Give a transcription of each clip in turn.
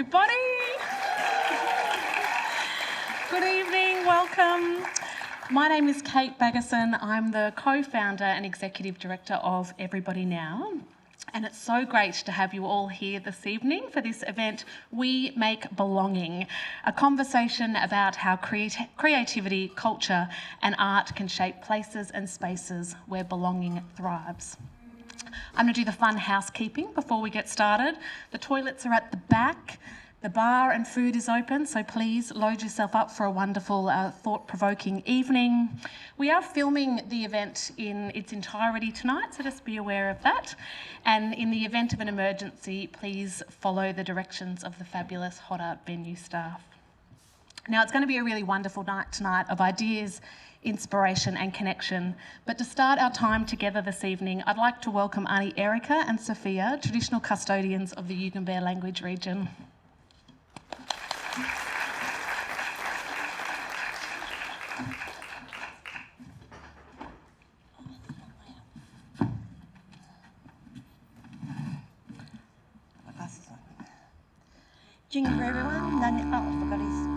everybody. Good evening, welcome. My name is Kate Baggerson. I'm the co-founder and executive director of Everybody Now. And it's so great to have you all here this evening for this event, We Make Belonging, a conversation about how creativity, culture and art can shape places and spaces where belonging thrives. I'm going to do the fun housekeeping before we get started. The toilets are at the back. The bar and food is open, so please load yourself up for a wonderful, thought-provoking evening. We are filming the event in its entirety tonight, so just be aware of that. And in the event of an emergency, please follow the directions of the fabulous Hot Art venue staff. Now, it's going to be a really wonderful night tonight of ideas, inspiration and connection. But to start our time together this evening, I'd like to welcome Auntie Erica and Sophia, traditional custodians of the Yugambeh language region. Jingle for everyone. I forgot his.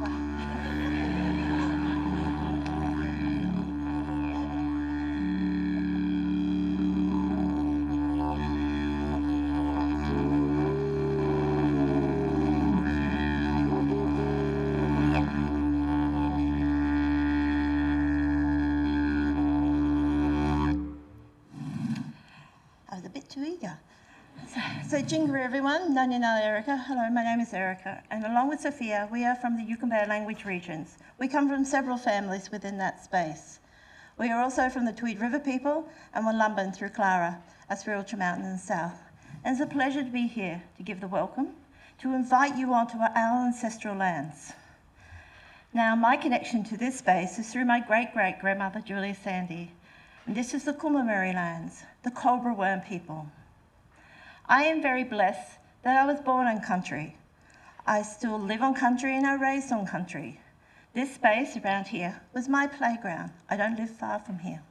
I was a bit too eager. So jingle everyone, Nani Erica. Hello, my name is Erica, and along with Sophia, we are from the Yugambeh language regions. We come from several families within that space. We are also from the Tweed River people and Wollumban through Clara, us Realtor Mountain in the south. And it's a pleasure to be here to give the welcome, to invite you onto our ancestral lands. Now, my connection to this space is through my great-great-grandmother, Julia Sandy, and this is the Kumameri lands, the Cobra Worm people. I am very blessed that I was born on country. I still live on country and I raised on country. This space around here was my playground. I don't live far from here.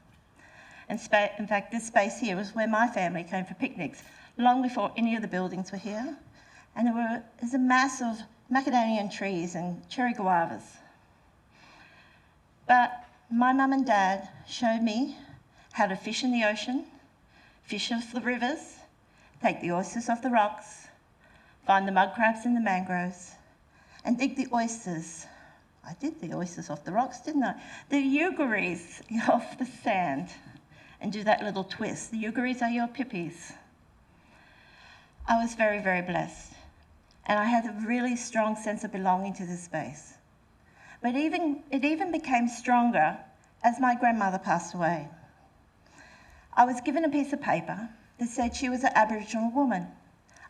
In fact, this space here was where my family came for picnics, long before any of the buildings were here. And there was a mass of macadamia trees and cherry guavas. But my mum and dad showed me how to fish in the ocean, fish off the rivers, take the oysters off the rocks, find the mud crabs in the mangroves, and dig the oysters. I did the oysters off the rocks, didn't I? The ugaries off the sand, and do that little twist. The ugaries are your pippies. I was very, very blessed, and I had a really strong sense of belonging to this space. But it even became stronger as my grandmother passed away. I was given a piece of paper that said she was an Aboriginal woman.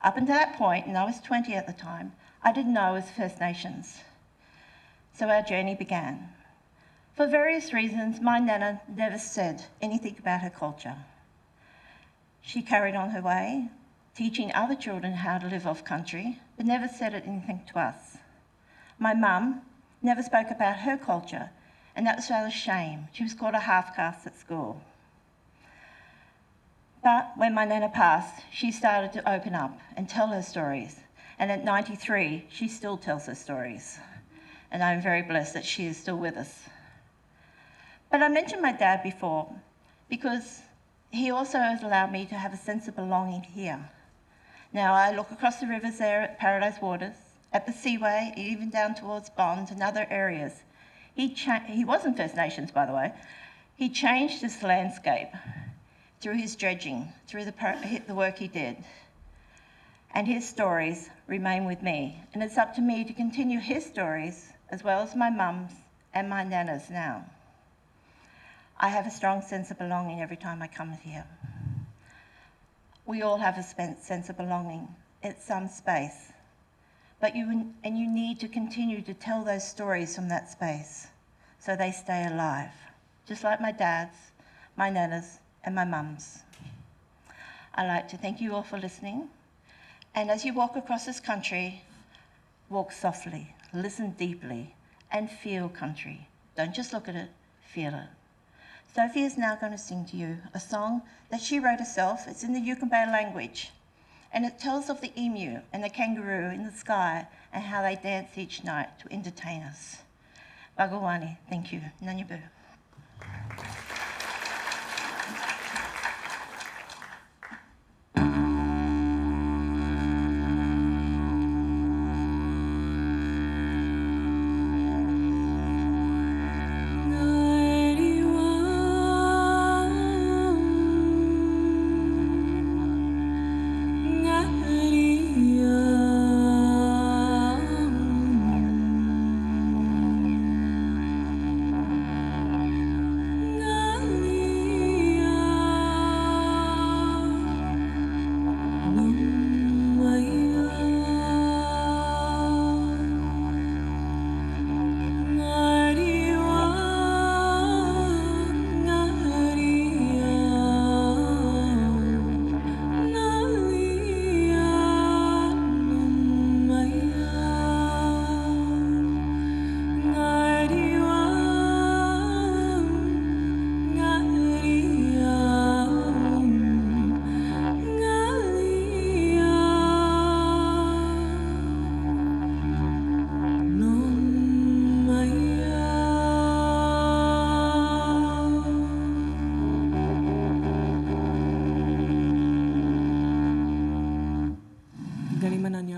Up until that point, and I was 20 at the time, I didn't know it was First Nations. So our journey began. For various reasons, my Nana never said anything about her culture. She carried on her way, teaching other children how to live off country, but never said anything to us. My mum never spoke about her culture, and that was rather a shame. She was called a half-caste at school. But when my Nana passed, she started to open up and tell her stories. And at 93, she still tells her stories. And I'm very blessed that she is still with us. But I mentioned my dad before because he also has allowed me to have a sense of belonging here. Now I look across the rivers there at Paradise Waters, at the Seaway, even down towards Bond and other areas. He wasn't First Nations, by the way. He changed this landscape through his dredging, through the work he did. And his stories remain with me. And it's up to me to continue his stories, as well as my mum's and my Nana's now. I have a strong sense of belonging every time I come here. We all have a sense of belonging at some space. But you need to continue to tell those stories from that space so they stay alive, just like my dad's, my Nana's, and my mum's. I'd like to thank you all for listening. And as you walk across this country, walk softly, listen deeply, and feel country. Don't just look at it, feel it. Sophie is now going to sing to you a song that she wrote herself. It's in the Yugambeh language. And it tells of the emu and the kangaroo in the sky and how they dance each night to entertain us. Budawang, thank you. Nanyabu.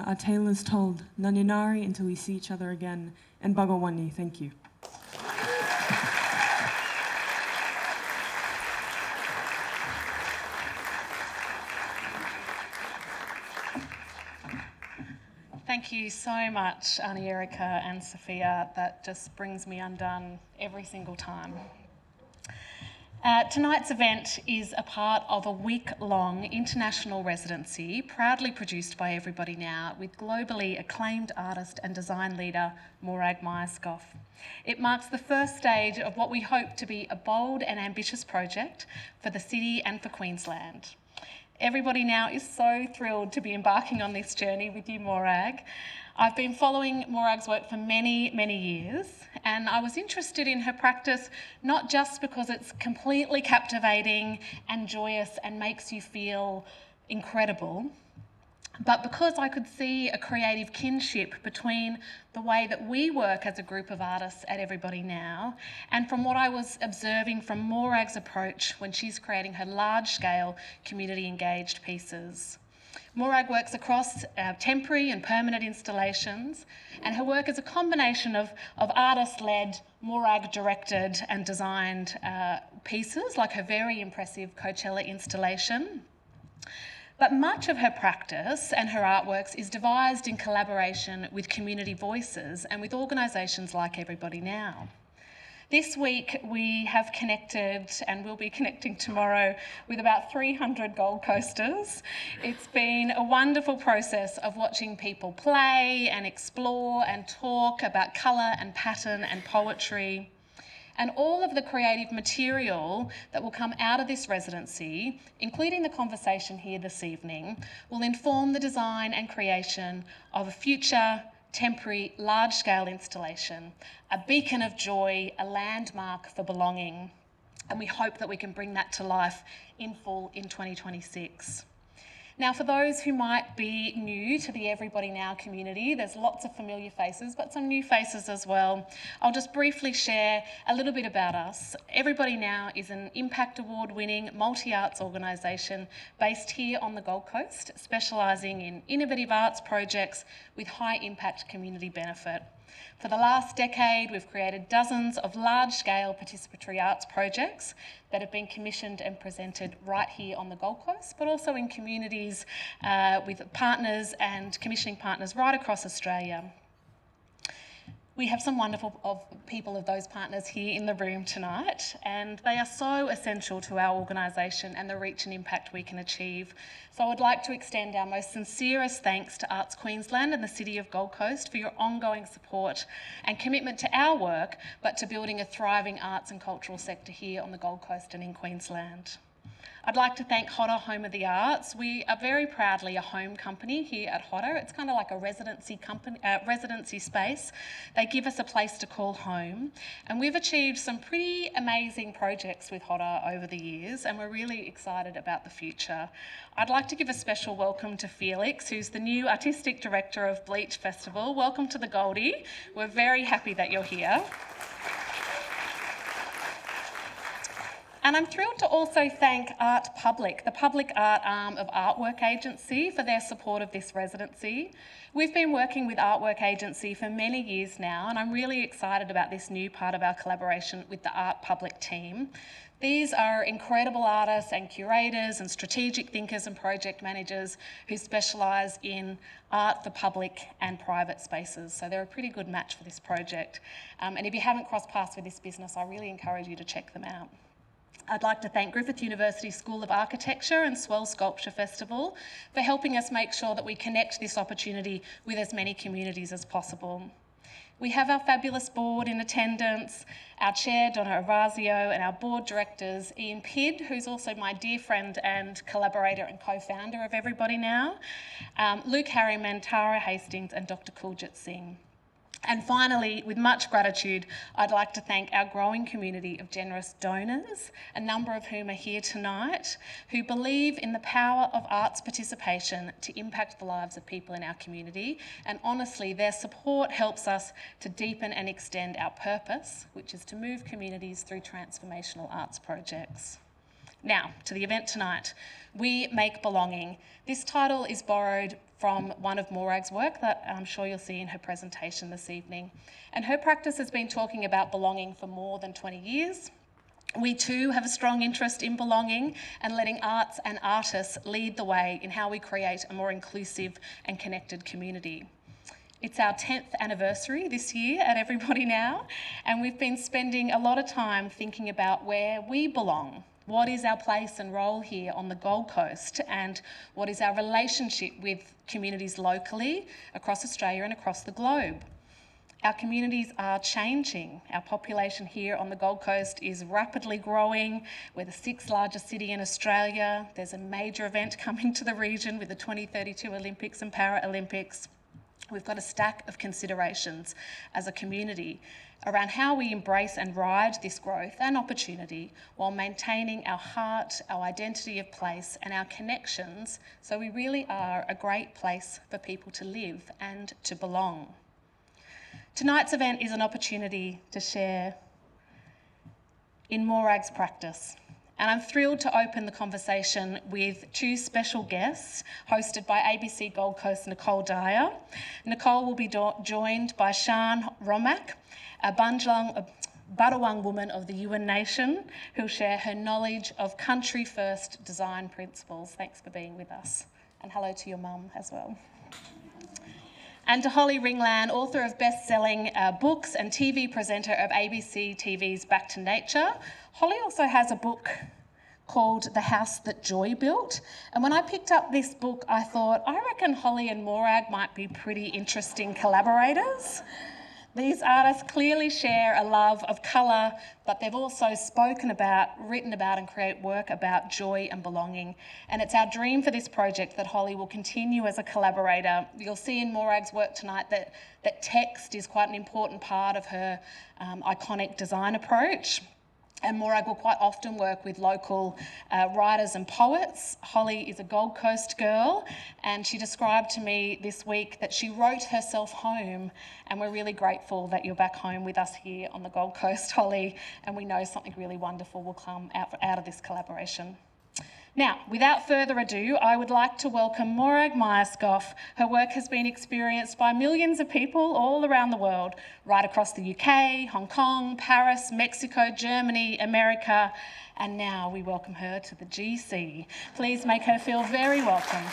Our tale is told. Nanyanari until we see each other again. And Budawang, thank you. Thank you so much, Auntie Erica and Sophia. That just brings me undone every single time. Tonight's event is a part of a week-long international residency proudly produced by Everybody Now with globally acclaimed artist and design leader Morag Myerscough. It marks the first stage of what we hope to be a bold and ambitious project for the city and for Queensland. Everybody Now is so thrilled to be embarking on this journey with you, Morag. I've been following Morag's work for many, many years, and I was interested in her practice not just because it's completely captivating and joyous and makes you feel incredible, but because I could see a creative kinship between the way that we work as a group of artists at Everybody Now and from what I was observing from Morag's approach when she's creating her large-scale community-engaged pieces. Morag works across temporary and permanent installations, and her work is a combination of artist-led, Morag-directed and designed pieces, like her very impressive Coachella installation. But much of her practice and her artworks is devised in collaboration with community voices and with organisations like Everybody Now. This week we have connected and will be connecting tomorrow with about 300 Gold Coasters. It's been a wonderful process of watching people play and explore and talk about colour and pattern and poetry. And all of the creative material that will come out of this residency, including the conversation here this evening, will inform the design and creation of a future temporary large-scale installation, a beacon of joy, a landmark for belonging. And we hope that we can bring that to life in full in 2026. Now, for those who might be new to the Everybody Now community, there's lots of familiar faces, but some new faces as well. I'll just briefly share a little bit about us. Everybody Now is an Impact Award-winning multi-arts organisation based here on the Gold Coast, specialising in innovative arts projects with high-impact community benefit. For the last decade, we've created dozens of large-scale participatory arts projects that have been commissioned and presented right here on the Gold Coast, but also in communities with partners and commissioning partners right across Australia. We have some wonderful people of those partners here in the room tonight, and they are so essential to our organisation and the reach and impact we can achieve. So I would like to extend our most sincerest thanks to Arts Queensland and the City of Gold Coast for your ongoing support and commitment to our work, but to building a thriving arts and cultural sector here on the Gold Coast and in Queensland. I'd like to thank Hodder Home of the Arts. We are very proudly a home company here at Hodder. It's kind of like a residency space. They give us a place to call home, and we've achieved some pretty amazing projects with Hodder over the years, and we're really excited about the future. I'd like to give a special welcome to Felix, who's the new Artistic Director of Bleach Festival. Welcome to the Goldie. We're very happy that you're here. And I'm thrilled to also thank Art Public, the public art arm of Artwork Agency, for their support of this residency. We've been working with Artwork Agency for many years now, and I'm really excited about this new part of our collaboration with the Art Public team. These are incredible artists and curators and strategic thinkers and project managers who specialise in art for public and private spaces. So they're a pretty good match for this project. And if you haven't crossed paths with this business, I really encourage you to check them out. I'd like to thank Griffith University School of Architecture and Swell Sculpture Festival for helping us make sure that we connect this opportunity with as many communities as possible. We have our fabulous board in attendance, our chair, Donna Orazio, and our board directors, Ian Pidd, who's also my dear friend and collaborator and co-founder of Everybody Now, Luke Harriman, Tara Hastings, and Dr. Kuljit Singh. And finally, with much gratitude, I'd like to thank our growing community of generous donors, a number of whom are here tonight, who believe in the power of arts participation to impact the lives of people in our community. And honestly, their support helps us to deepen and extend our purpose, which is to move communities through transformational arts projects. Now, to the event tonight. We Make Belonging. This title is borrowed from one of Morag's work that I'm sure you'll see in her presentation this evening. And her practice has been talking about belonging for more than 20 years. We too have a strong interest in belonging and letting arts and artists lead the way in how we create a more inclusive and connected community. It's our 10th anniversary this year at Everybody Now, and we've been spending a lot of time thinking about where we belong. What is our place and role here on the Gold Coast, and what is our relationship with communities locally, across Australia and across the globe? Our communities are changing. Our population here on the Gold Coast is rapidly growing. We're the 6th largest city in Australia. There's a major event coming to the region with the 2032 Olympics and Paralympics. We've got a stack of considerations as a community around how we embrace and ride this growth and opportunity while maintaining our heart, our identity of place, and our connections, so we really are a great place for people to live and to belong. Tonight's event is an opportunity to share in Morag's practice. And I'm thrilled to open the conversation with two special guests hosted by ABC Gold Coast Nicole Dyer. Nicole will be joined by Siân Hromek, a Budawang woman of the Yuin Nation, who'll share her knowledge of country-first design principles. Thanks for being with us. And hello to your mum as well. And to Holly Ringland, author of best-selling books and TV presenter of ABC TV's Back to Nature. Holly also has a book called The House That Joy Built. And when I picked up this book, I thought, I reckon Holly and Morag might be pretty interesting collaborators. These artists clearly share a love of colour, but they've also spoken about, written about, and create work about joy and belonging. And it's our dream for this project that Holly will continue as a collaborator. You'll see in Morag's work tonight that text is quite an important part of her iconic design approach. And Morag will quite often work with local writers and poets. Holly is a Gold Coast girl, and she described to me this week that she wrote herself home, and we're really grateful that you're back home with us here on the Gold Coast, Holly, and we know something really wonderful will come out of this collaboration. Now, without further ado, I would like to welcome Morag Myerscough. Her work has been experienced by millions of people all around the world, right across the UK, Hong Kong, Paris, Mexico, Germany, America, and now we welcome her to the GC. Please make her feel very welcome.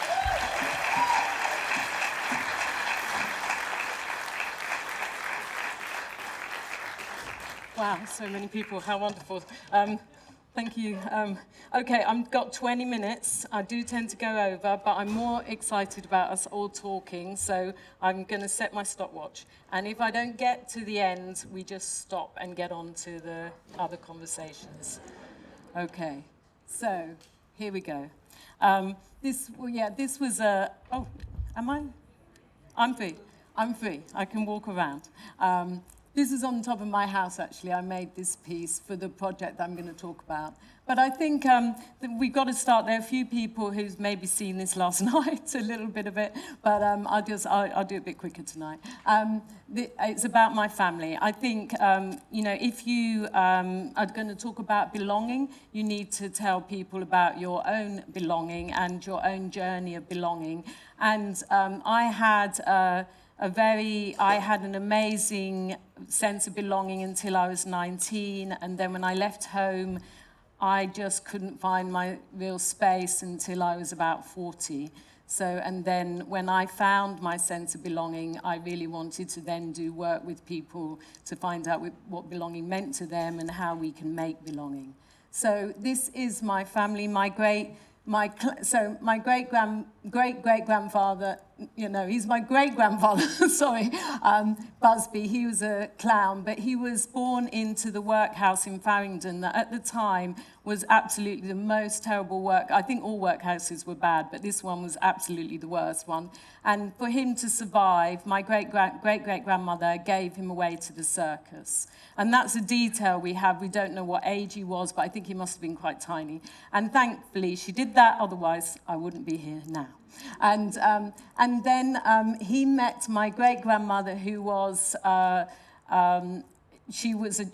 Wow, so many people, how wonderful. Thank you. Okay, I've got 20 minutes. I do tend to go over, but I'm more excited about us all talking, so I'm going to set my stopwatch. And if I don't get to the end, we just stop and get on to the other conversations. Okay, So, here we go. This was a, oh, am I? I'm free. I'm free. I can walk around. This is on top of my house, actually. I made this piece for the project that I'm going to talk about. But I think that we've got to start. There are a few people who's maybe seen this last night, a little bit of it, but I'll do it a bit quicker tonight. It's about my family. I think, if you are going to talk about belonging, you need to tell people about your own belonging and your own journey of belonging. And I had an amazing sense of belonging until I was 19, and then when I left home, I just couldn't find my real space until I was about 40. So, and then when I found my sense of belonging, I really wanted to then do work with people to find out what belonging meant to them and how we can make belonging. So this is my family, my great-great-grandfather, he's my great-grandfather, sorry, Busby. He was a clown, but he was born into the workhouse in Farringdon that at the time was absolutely the most terrible work. I think all workhouses were bad, but this one was absolutely the worst one. And for him to survive, my great-great-grandmother gave him away to the circus. And that's a detail we have. We don't know what age he was, but I think he must have been quite tiny. And thankfully, she did that, otherwise I wouldn't be here now. And then he met my great-grandmother, who was...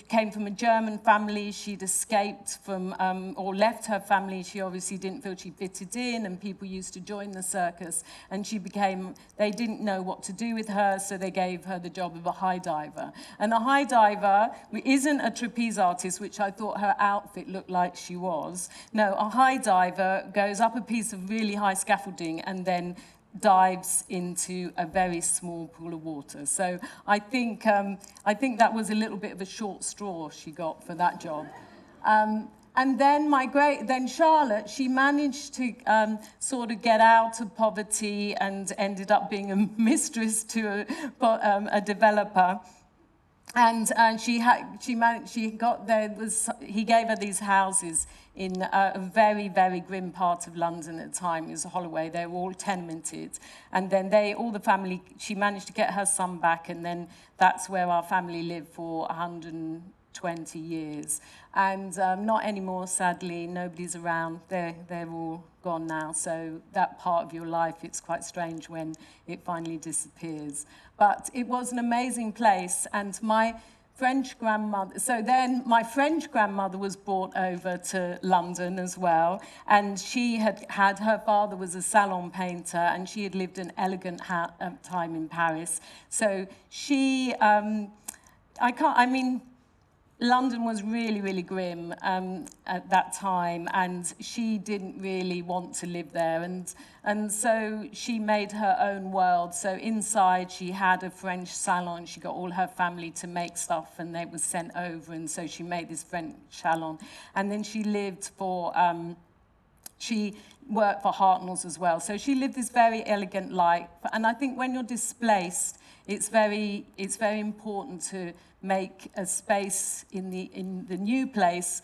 came from a German family. She'd escaped from, or left her family. She obviously didn't feel she fitted in, and people used to join the circus. And they didn't know what to do with her, so they gave her the job of a high diver. And a high diver isn't a trapeze artist, which I thought her outfit looked like she was. No, a high diver goes up a piece of really high scaffolding and then dives into a very small pool of water. So I think that was a little bit of a short straw she got for that job. And then Charlotte, she managed to sort of get out of poverty and ended up being a mistress to a developer. And he gave her these houses in a very, very grim part of London at the time. It was Holloway. They were all tenemented. And then she managed to get her son back, and then that's where our family lived for 120 years. And not anymore, sadly. Nobody's around. They're all gone now. So that part of your life, it's quite strange when it finally disappears. But it was an amazing place, and my French grandmother, so then my French grandmother was brought over to London as well, and she had her father was a salon painter, and she had lived an elegant time in Paris. So London was really, really grim at that time, and she didn't really want to live there. And so she made her own world. So inside she had a French salon. She got all her family to make stuff, and they were sent over. And so she made this French salon. And then she lived she worked for Hartnell's as well. So she lived this very elegant life. And I think when you're displaced, it's very important to make a space in the new place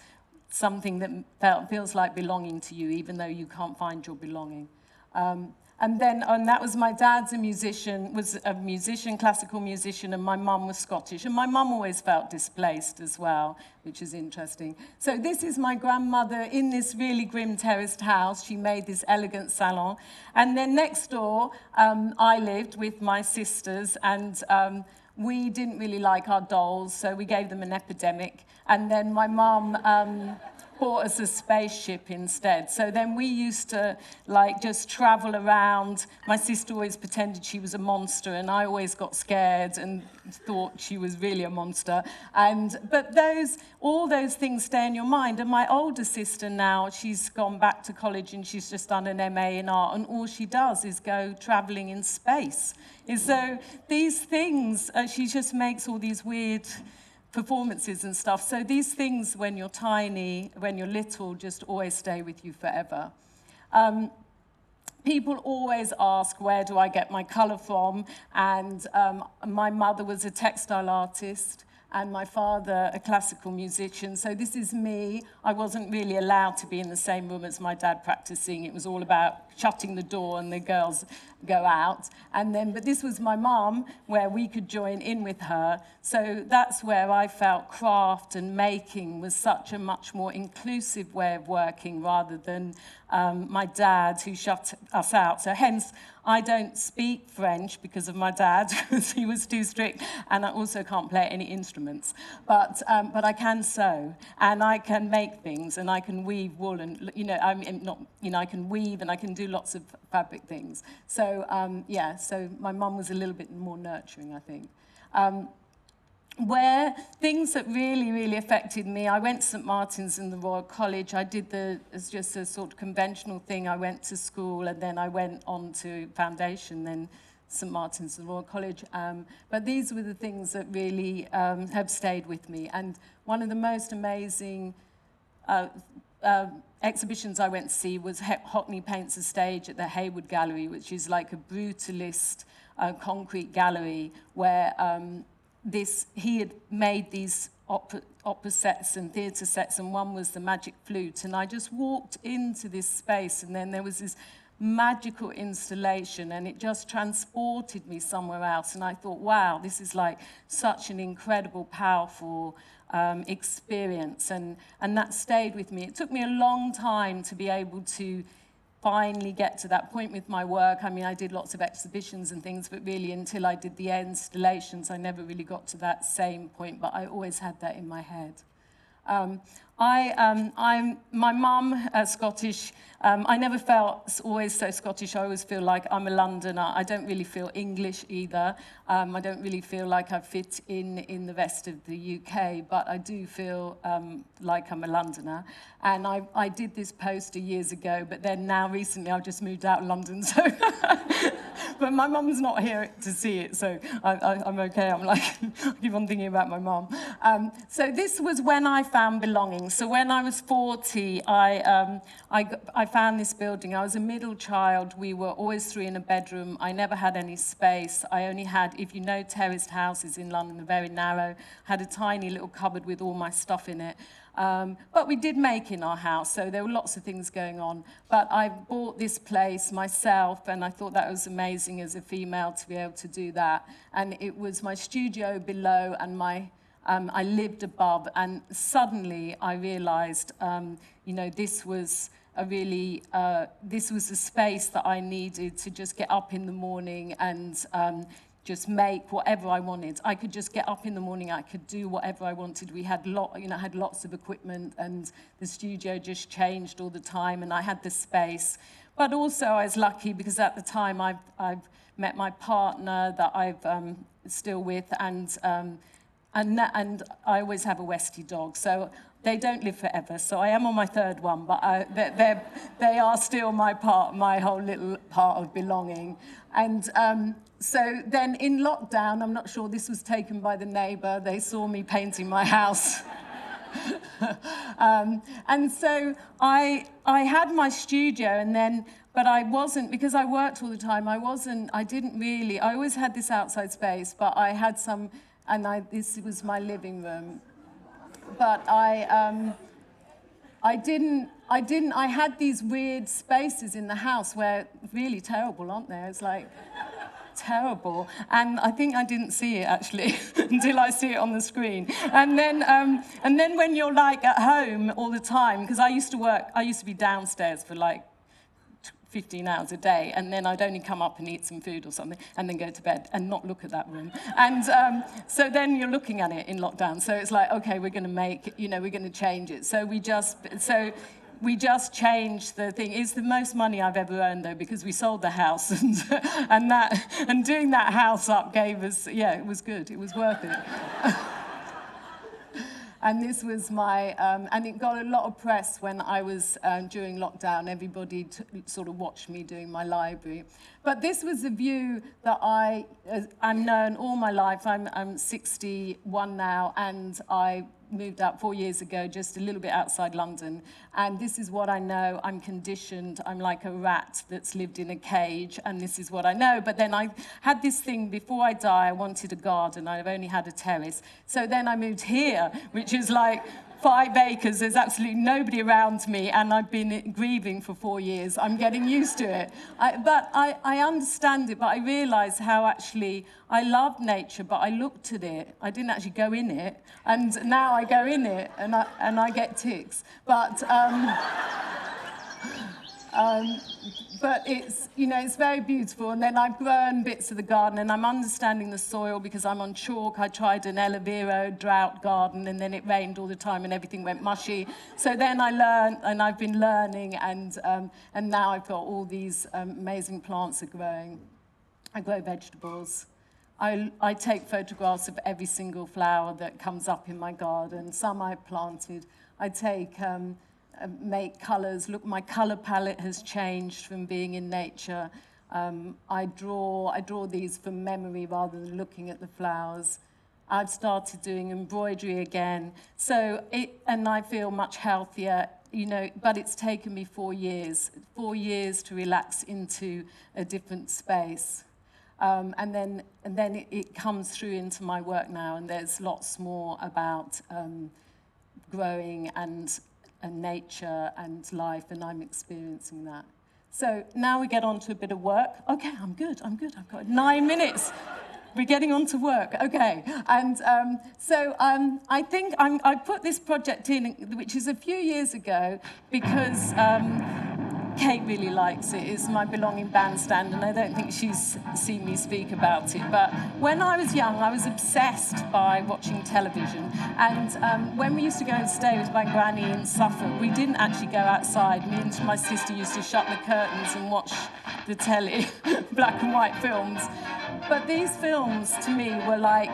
something that feels like belonging to you, even though you can't find your belonging. And that was my dad's was a musician, classical musician, and my mum was Scottish. And my mum always felt displaced as well, which is interesting. So this is my grandmother in this really grim terraced house. She made this elegant salon. And then next door, I lived with my sisters, and we didn't really like our dolls, so we gave them an epidemic. And then my mum bought us a spaceship instead. So then we used to just travel around. My sister always pretended she was a monster, and I always got scared and thought she was really a monster. But all those things stay in your mind. And my older sister now, she's gone back to college and she's just done an MA in art, and all she does is go traveling in space. So these things, she just makes all these weird performances and stuff. So these things, when you're tiny, when you're little, just always stay with you forever. People always ask, where do I get my colour from? And my mother was a textile artist, and my father a classical musician. So this is me. I wasn't really allowed to be in the same room as my dad practicing. It was all about shutting the door and the girls go out. And then, but this was my mum, where we could join in with her. So that's where I felt craft and making was such a much more inclusive way of working rather than my dad, who shut us out. So hence, I don't speak French because of my dad, because he was too strict, and I also can't play any instruments. But I can sew, and I can make things, and I can weave wool, and I can weave, and I can do lots of fabric things. So so my mum was a little bit more nurturing, I think. Where things that really, really affected me, I went to St Martin's in the Royal College. I did as just a sort of conventional thing. I went to school and then I went on to foundation, then St Martin's and the Royal College. But these were the things that really have stayed with me. And one of the most amazing exhibitions I went to see was Hockney Paints a Stage at the Hayward Gallery, which is like a brutalist concrete gallery where he had made these opera sets and theatre sets, and one was the Magic Flute. And I just walked into this space, and then there was this magical installation, and it just transported me somewhere else. And I thought, wow, this is like such an incredible, powerful experience. And that stayed with me. It took me a long time to be able to finally get to that point with my work. I mean, I did lots of exhibitions and things, but really until I did the installations, I never really got to that same point, but I always had that in my head. My mum, Scottish. I never felt always so Scottish. I always feel like I'm a Londoner. I don't really feel English either. I don't really feel like I fit in the rest of the UK, but I do feel like I'm a Londoner. And I did this poster years ago, but then now recently I've just moved out of London, so... But my mum's not here to see it, so I'm okay. I'm like, I keep on thinking about my mum. So this was when I found belonging. So when I was 40, I found this building. I was a middle child. We were always three in a bedroom. I never had any space. I only had, if you know terraced houses in London, they're very narrow, had a tiny little cupboard with all my stuff in it. But we did make in our house, so there were lots of things going on. But I bought this place myself, and I thought that was amazing as a female to be able to do that. And it was my studio below, and I lived above. And suddenly I realized, this was this was a space that I needed to just get up in the morning and just make whatever I wanted. I could just get up in the morning, I could do whatever I wanted. We had had lots of equipment, and the studio just changed all the time, and I had the space. But also I was lucky because at the time I've met my partner that I've still with, and I always have a Westie dog, so they don't live forever. So I am on my third one, but they are still my whole little part of belonging. And so then in lockdown, I'm not sure, this was taken by the neighbour. They saw me painting my house. And so I had my studio, but I wasn't, because I worked all the time, I always had this outside space, but I had some, this was my living room. But I had these weird spaces in the house where, really terrible, aren't they? It's like, terrible. And I think I didn't see it, actually, until I see it on the screen. And then when you're, like, at home all the time, because I used to be downstairs for, like, 15 hours a day, and then I'd only come up and eat some food or something, and then go to bed and not look at that room. And so then you're looking at it in lockdown. So it's like, okay, we're going to change it. So we just changed the thing. It's the most money I've ever earned, though, because we sold the house, and doing that house up gave us, it was good. It was worth it. And this was and it got a lot of press when I was, during lockdown, everybody sort of watched me doing my library. But this was a view that I've known all my life. I'm 61 now, and I moved out 4 years ago, just a little bit outside London. And this is what I know. I'm conditioned. I'm like a rat that's lived in a cage, and this is what I know. But then I had this thing, before I die, I wanted a garden. I've only had a terrace. So then I moved here, which is like 5 acres, there's absolutely nobody around me, and I've been grieving for 4 years. I'm getting used to it. But I understand it, but I realise how actually I love nature, but I looked at it. I didn't actually go in it, and now I go in it, and I get ticks. But it's, you know, it's very beautiful. And then I've grown bits of the garden, and I'm understanding the soil because I'm on chalk. I tried an Elevero drought garden, and then it rained all the time and everything went mushy. So then I learned, and I've been learning, and now I've got all these amazing plants are growing. I grow vegetables. I take photographs of every single flower that comes up in my garden. Some I planted. I take... make colours. Look, my colour palette has changed from being in nature. I draw these from memory rather than looking at the flowers. I've started doing embroidery again. And I feel much healthier, you know, but it's taken me 4 years. 4 years to relax into a different space. And then it comes through into my work now, and there's lots more about growing and nature and life, and I'm experiencing that. So now we get on to a bit of work. Okay, I'm good. I've got 9 minutes. We're getting on to work. Okay. And I think I put this project in, which is a few years ago, because Kate really likes it. It's my belonging bandstand, and I don't think she's seen me speak about it. But when I was young, I was obsessed by watching television. And when we used to go and stay with my granny in Suffolk, we didn't actually go outside. Me and my sister used to shut the curtains and watch the telly, black and white films. But these films, to me, were like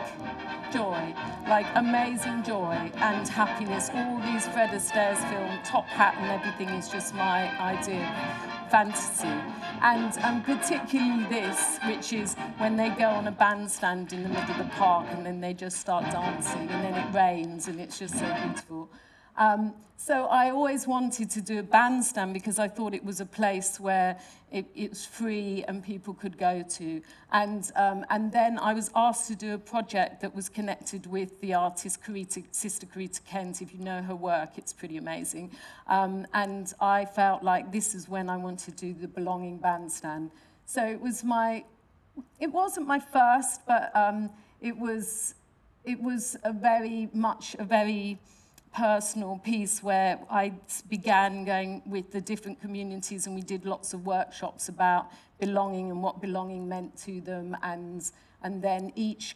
joy, like amazing joy and happiness. All these Fred Astaire's film, Top Hat and everything is just my idea of fantasy. And particularly this, which is when they go on a bandstand in the middle of the park and then they just start dancing and then it rains and it's just so beautiful. So I always wanted to do a bandstand because I thought it was a place where it was free and people could go to. And then I was asked to do a project that was connected with the artist Sister Carita Kent. If you know her work, it's pretty amazing. And I felt like this is when I wanted to do the Belonging Bandstand. So it wasn't my first, but it was a very personal piece where I began going with the different communities, and we did lots of workshops about belonging and what belonging meant to them, and then each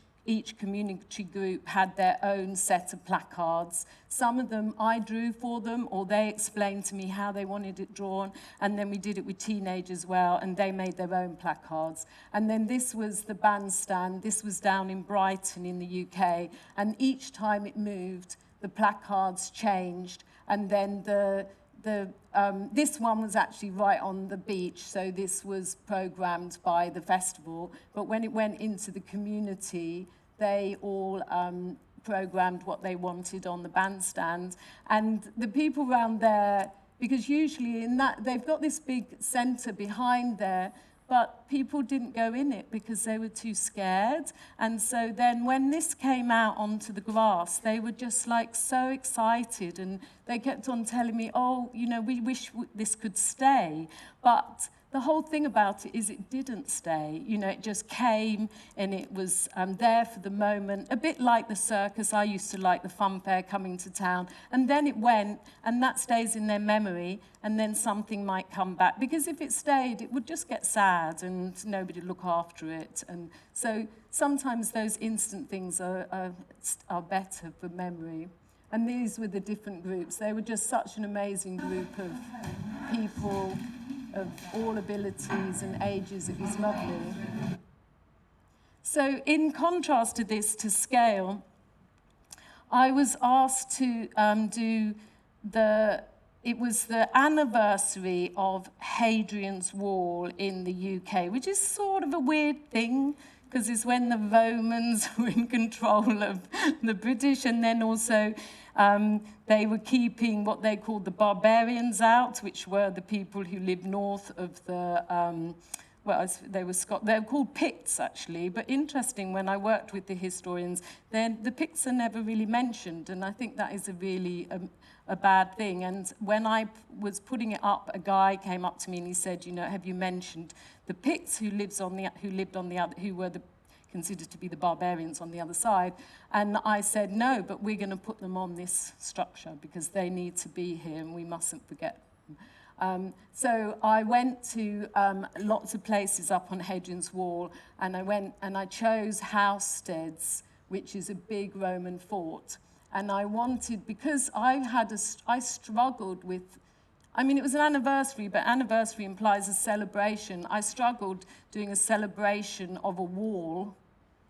community group had their own set of placards. Some of them I drew for them, or they explained to me how they wanted it drawn, and then we did it with teenagers as well, and they made their own placards. And then this was the bandstand. This was down in Brighton in the UK, and each time it moved, the placards changed, and then this one was actually right on the beach, so this was programmed by the festival. But when it went into the community, they all programmed what they wanted on the bandstand. And the people around there, because usually in that, they've got this big centre behind there, but people didn't go in it because they were too scared. And so then when this came out onto the grass, they were just like so excited, and they kept on telling me, oh, you know, we wish this could stay. But the whole thing about it is it didn't stay. You know, it just came and it was there for the moment, a bit like the circus. I used to like the fun fair coming to town. And then it went, and that stays in their memory, and then something might come back. Because if it stayed, it would just get sad and nobody would look after it. And so sometimes those instant things are better for memory. And these were the different groups. They were just such an amazing group of people of all abilities and ages. It was lovely. So in contrast to this, to scale, I was asked to do it was the anniversary of Hadrian's Wall in the UK, which is sort of a weird thing, because it's when the Romans were in control of the British, and then also they were keeping what they called the barbarians out, which were the people who lived north of the, they were called Picts, actually. But interesting, when I worked with the historians, then the Picts are never really mentioned, and I think that is a really a bad thing. And when I was putting it up, a guy came up to me and he said, have you mentioned the Picts who were considered to be the barbarians on the other side? And I said, no, but we're going to put them on this structure because they need to be here and we mustn't forget them. So I went to lots of places up on Hadrian's Wall, and I chose Housesteads, which is a big Roman fort. And I wanted, because I struggled with, it was an anniversary, but anniversary implies a celebration. I struggled doing a celebration of a wall.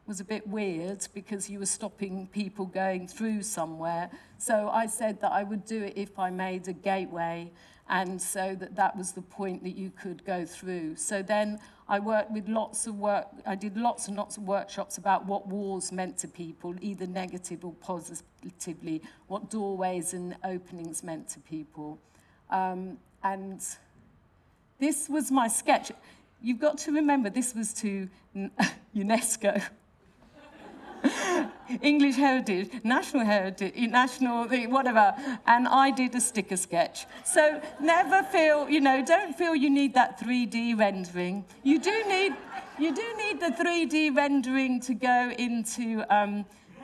It was a bit weird because you were stopping people going through somewhere. So I said that I would do it if I made a gateway, and so that was the point that you could go through. So then I worked with I did lots and lots of workshops about what walls meant to people, either negative or positively, what doorways and openings meant to people. And this was my sketch. You've got to remember, this was to UNESCO. English heritage, national heritage, whatever, and I did a sticker sketch. So never feel, don't feel you need that 3D rendering. You do need the 3D rendering to go into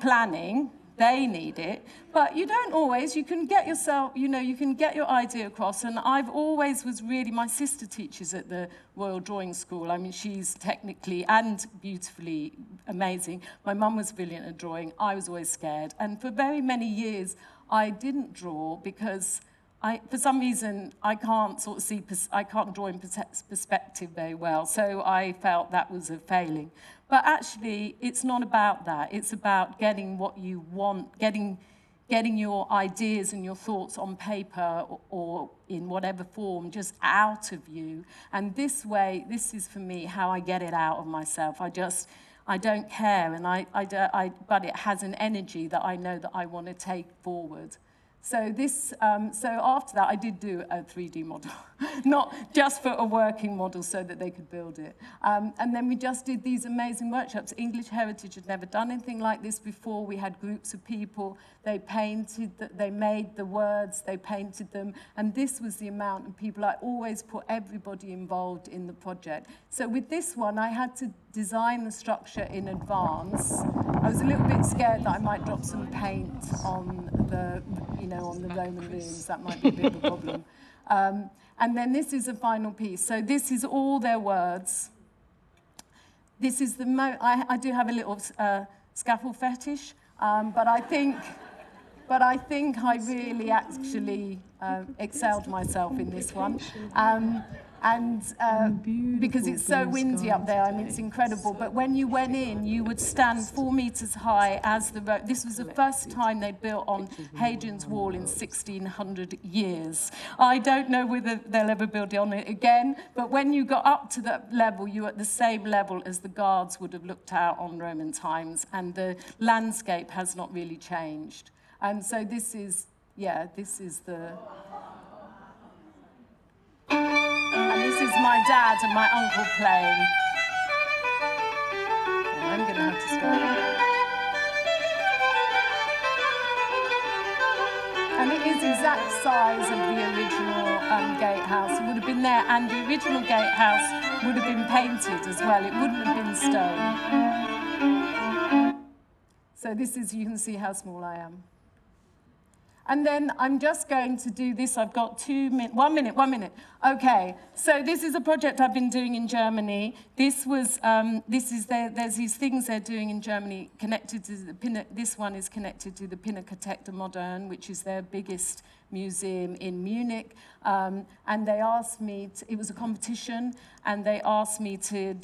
planning. They need it, but you don't always. You can get yourself, you can get your idea across. And I've always was really, my sister teaches at the Royal Drawing School. She's technically and beautifully amazing. My mum was brilliant at drawing. I was always scared. And for very many years, I didn't draw because for some reason, I can't I can't draw in perspective very well. So I felt that was a failing. But actually, it's not about that. It's about getting what you want, getting your ideas and your thoughts on paper or in whatever form just out of you. And this way, this is for me how I get it out of myself. I don't care, but it has an energy that I know that I want to take forward. So after that, I did do a 3D model, not just for a working model so that they could build it. And then we just did these amazing workshops. English Heritage had never done anything like this before. We had groups of people. They painted, they made the words, they painted them. And this was the amount of people. I always put everybody involved in the project. So with this one, I had to design the structure in advance. I was a little bit scared that I might drop some paint on the Roman ruins. That might be a bit of a problem. And then this is a final piece. So this is all their words. This is I do have a little scaffold fetish, but I think I really actually excelled myself in this one. Because it's so windy up there, it's incredible. But when you went in, you would stand 4 meters high as the road. This was the first time they built on Hadrian's Wall in 1600 years. I don't know whether they'll ever build on it again, but when you got up to that level, you were at the same level as the guards would have looked out on Roman times, and the landscape has not really changed. And so this is the... And this is my dad and my uncle playing. I'm going to have to stop. And it is exact size of the original gatehouse. It would have been there, and the original gatehouse would have been painted as well. It wouldn't have been stone. So this is, you can see how small I am. And then I'm just going to do this. I've got 2 minutes. 1 minute. Okay. So this is a project I've been doing in Germany. There's these things they're doing in Germany connected to this one is connected to the Pinakothek der Moderne, which is their biggest museum in Munich. And they asked me, it was a competition, and they asked me to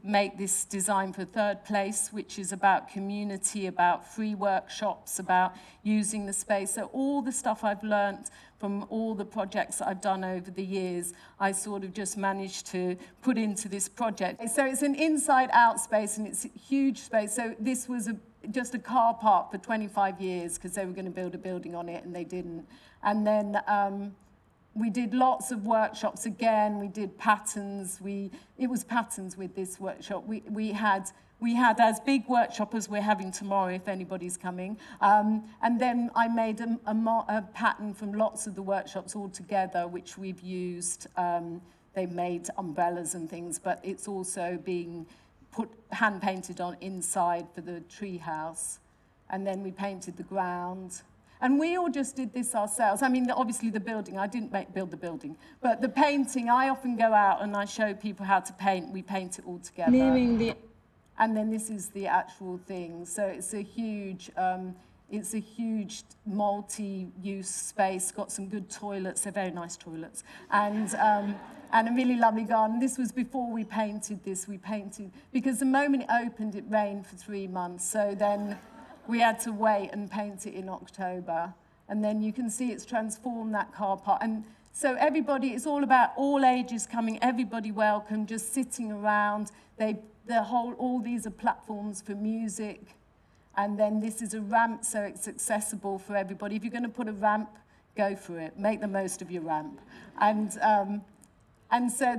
make this design for third place, which is about community, about free workshops, about using the space. So all the stuff I've learnt from all the projects that I've done over the years, I sort of just managed to put into this project. So it's an inside-out space, and it's a huge space. So this was just a car park for 25 years because they were going to build a building on it, and they didn't. And then we did lots of workshops again. We did patterns. It was patterns with this workshop. We had as big workshop as we're having tomorrow, if anybody's coming. And then I made a pattern from lots of the workshops all together, which we've used. They made umbrellas and things, but it's also being hand painted on inside for the tree house. And then we painted the ground. And we all just did this ourselves. I mean, obviously the building, I didn't build the building, but the painting, I often go out and I show people how to paint. We paint it all together. And then this is the actual thing. So it's a huge multi-use space, got some good toilets, they're very nice toilets, and a really lovely garden. This was before we painted this. We painted, because the moment it opened, it rained for 3 months. So then we had to wait and paint it in October. And then you can see it's transformed that car park. And so everybody, it's all about all ages coming, everybody welcome, just sitting around. All these are platforms for music. And then this is a ramp, so it's accessible for everybody. If you're going to put a ramp, go for it. Make the most of your ramp. And so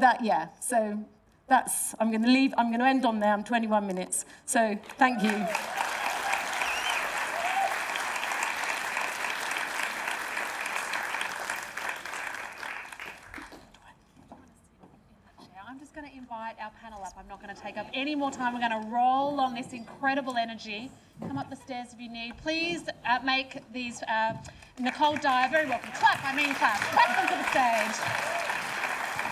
that's, I'm going to end on there. I'm 21 minutes. So thank you. I'm just going to invite our panel up. I'm not going to take up any more time. We're going to roll on this incredible energy. Come up the stairs if you need. Please make these Nicole Dyer very welcome. Clap them to the stage.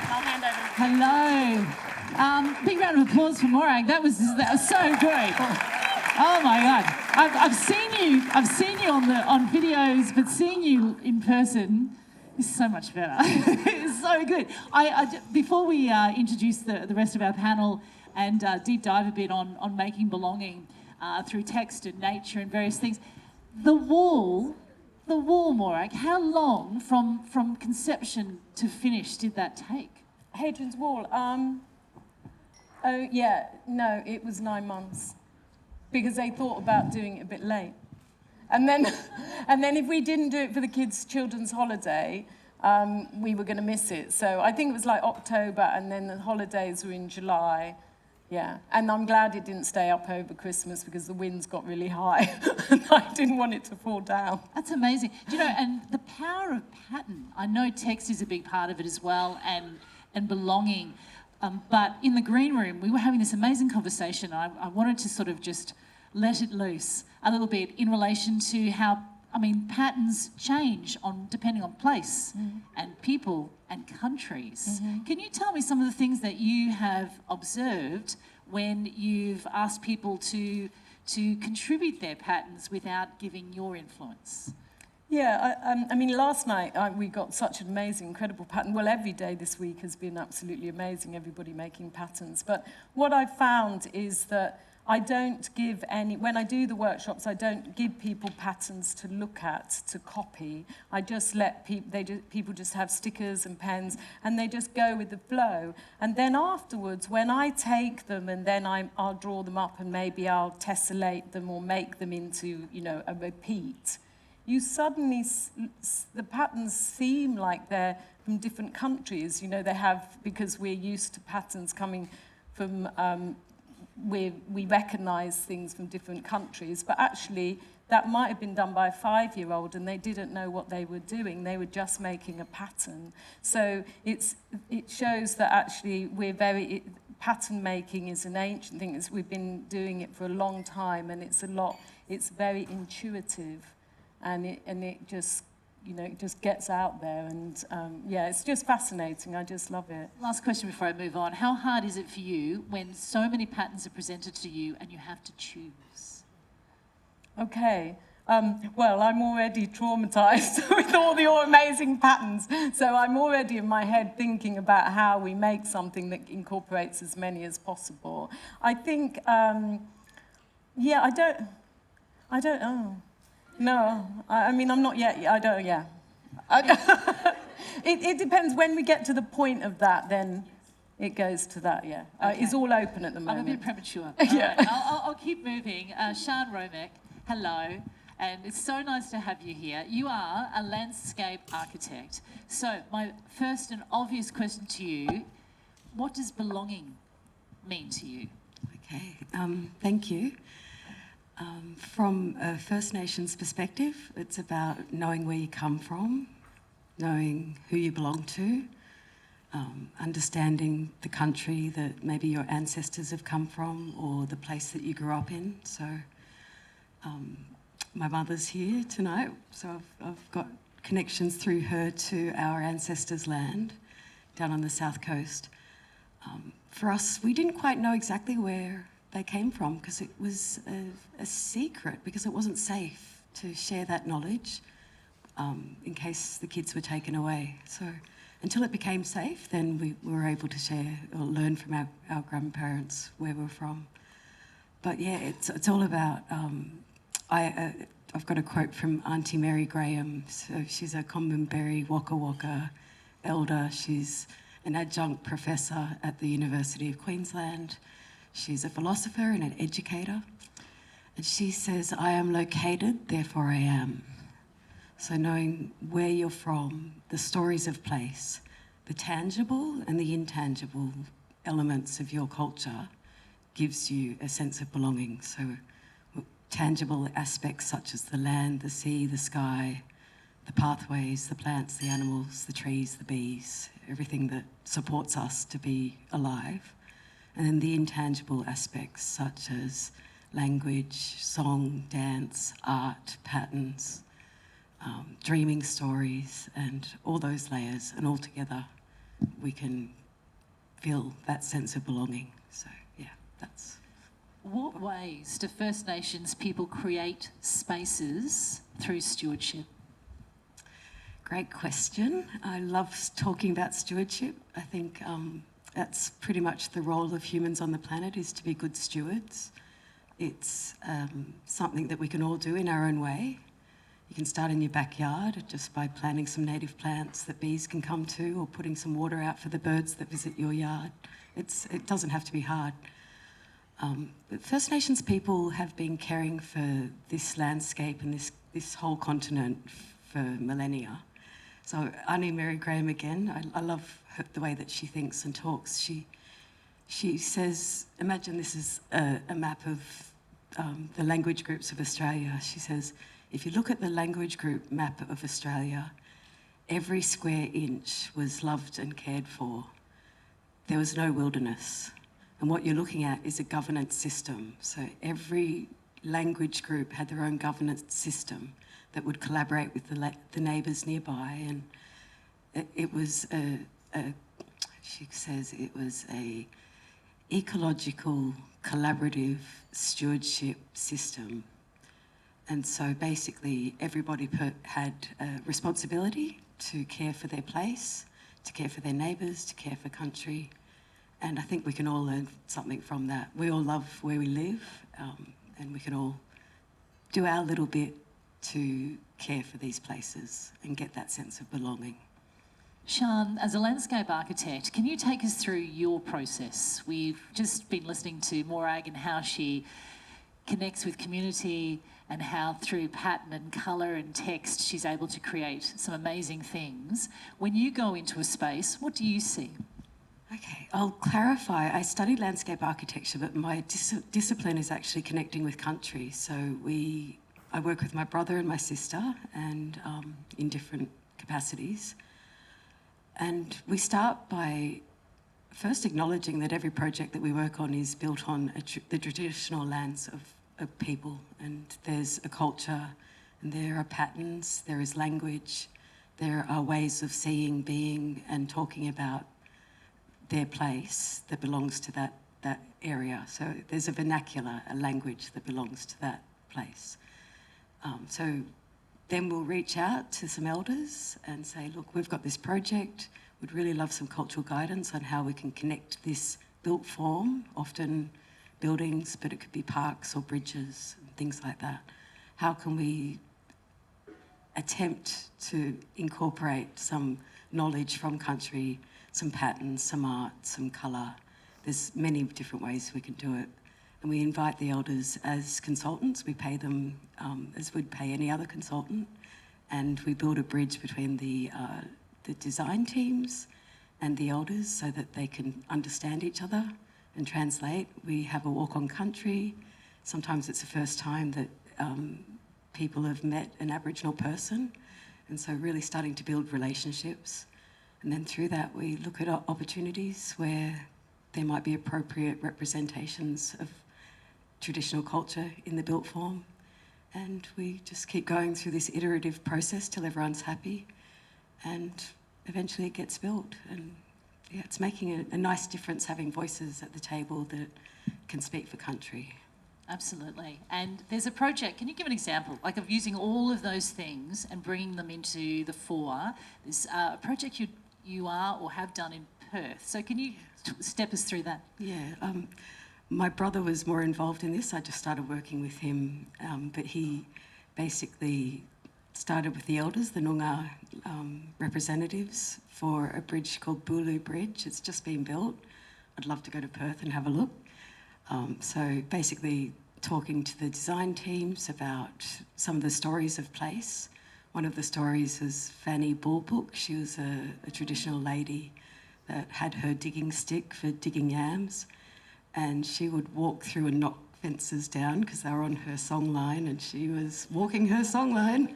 And I'll hand over to Hello. Big round of applause for Morag. That was so great. Oh my God. I've seen you on videos, but seeing you in person is so much better. It's so good. Before we introduce the rest of our panel and deep dive a bit on making belonging through text and nature and various things, the wall, Morag, how long from conception to finish did that take? Hadrian's Wall. It was 9 months because they thought about doing it a bit late. And then if we didn't do it for the kids' children's holiday, we were going to miss it. So I think it was like October, and then the holidays were in July. Yeah, and I'm glad it didn't stay up over Christmas because the winds got really high and I didn't want it to fall down. That's amazing. Do you know, and the power of pattern, I know text is a big part of it as well, and belonging. But in the green room, we were having this amazing conversation. I wanted to sort of just let it loose a little bit in relation to how, patterns change depending on place and people and countries. Mm-hmm. Can you tell me some of the things that you have observed when you've asked people to contribute their patterns without giving your influence? Yeah, last night we got such an amazing, incredible pattern. Well, every day this week has been absolutely amazing, everybody making patterns. But what I've found is that I don't give when I do the workshops, I don't give people patterns to look at, to copy. I just let people just have stickers and pens, and they just go with the flow. And then afterwards, when I take them and then I'll draw them up and maybe I'll tessellate them or make them into, a repeat, you suddenly, the patterns seem like they're from different countries. They have, because we're used to patterns coming from, we recognise things from different countries, but actually that might have been done by a 5-year-old and they didn't know what they were doing. They were just making a pattern. So it shows that actually pattern making is an ancient thing. We've been doing it for a long time, and it's very intuitive. And it just, it just gets out there. And it's just fascinating. I just love it. Last question before I move on. How hard is it for you when so many patterns are presented to you and you have to choose? Okay. Well, I'm already traumatized with all the amazing patterns. So I'm already in my head thinking about how we make something that incorporates as many as possible. I think, I don't know. No, I'm not yet. It depends. When we get to the point of that, then it goes to that, yeah. Okay. It's all open at the I'm moment. a bit premature. Yeah. All right, I'll keep moving. Siân Hromek, hello. And it's so nice to have you here. You are a landscape architect. So my first and obvious question to you, what does belonging mean to you? Okay, thank you. From a First Nations perspective, it's about knowing where you come from, knowing who you belong to, understanding the country that maybe your ancestors have come from or the place that you grew up in. So my mother's here tonight, so I've got connections through her to our ancestors' land down on the south coast. For us, we didn't quite know exactly where they came from because it was a secret, because it wasn't safe to share that knowledge in case the kids were taken away. So until it became safe, then we were able to share or learn from our grandparents where we're from. But yeah, it's all about, I've got a quote from Auntie Mary Graham. So she's a Common-Berry Waka Waka elder. She's an adjunct professor at the University of Queensland. She's a philosopher and an educator. And she says, I am located, therefore I am. So knowing where you're from, the stories of place, the tangible and the intangible elements of your culture gives you a sense of belonging. So tangible aspects such as the land, the sea, the sky, the pathways, the plants, the animals, the trees, the bees, everything that supports us to be alive. And then the intangible aspects such as language, song, dance, art, patterns, dreaming stories, and all those layers. And all together, we can feel that sense of belonging. So, yeah, that's... What ways do First Nations people create spaces through stewardship? Great question. I love talking about stewardship. I think that's pretty much the role of humans on the planet, is to be good stewards. It's something that we can all do in our own way. You can start in your backyard just by planting some native plants that bees can come to, or putting some water out for the birds that visit your yard. It doesn't have to be hard. But First Nations people have been caring for this landscape and this whole continent for millennia. So Auntie Mary Graham again, I love the way that she thinks and talks. She says, imagine this is a map of the language groups of Australia. She says, if you look at the language group map of Australia, every square inch was loved and cared for. There was no wilderness. And what you're looking at is a governance system. So every language group had their own governance system that would collaborate with the neighbours nearby. And it was she says it was a ecological, collaborative stewardship system. And so basically everybody had a responsibility to care for their place, to care for their neighbours, to care for country. And I think we can all learn something from that. We all love where we live, and we can all do our little bit to care for these places and get that sense of belonging. Siân, as a landscape architect, can you take us through your process? We've just been listening to Morag and how she connects with community, and how through pattern and colour and text she's able to create some amazing things. When you go into a space, what do you see? Okay, I'll clarify. I studied landscape architecture, but my discipline is actually connecting with country. So I work with my brother and my sister, and in different capacities. And we start by first acknowledging that every project that we work on is built on the traditional lands of people. And there's a culture, and there are patterns, there is language, there are ways of seeing, being, and talking about their place that belongs to that area. So there's a vernacular, a language that belongs to that place. So then we'll reach out to some elders and say, look, we've got this project. We'd really love some cultural guidance on how we can connect this built form, often buildings, but it could be parks or bridges and things like that. How can we attempt to incorporate some knowledge from country, some patterns, some art, some colour. There's many different ways we can do it. And we invite the elders as consultants. We pay them as we'd pay any other consultant. And we build a bridge between the design teams and the elders so that they can understand each other and translate. We have a walk on country. Sometimes it's the first time that people have met an Aboriginal person, and so really starting to build relationships. And then through that we look at opportunities where there might be appropriate representations of traditional culture in the built form. And we just keep going through this iterative process till everyone's happy, and eventually it gets built. And yeah, it's making a nice difference having voices at the table that can speak for country. Absolutely. And there's a project, can you give an example, like of using all of those things and bringing them into the fore? There's a project you are or have done in Perth. So can you step us through that? Yeah, my brother was more involved in this. I just started working with him, but he basically started with the elders, the Noongar representatives, for a bridge called Bulu Bridge. It's just been built. I'd love to go to Perth and have a look. So basically talking to the design teams about some of the stories of place. One of the stories was Fanny Bulbrook. She was a traditional lady that had her digging stick for digging yams, and she would walk through and knock fences down because they were on her song line, and she was walking her song line.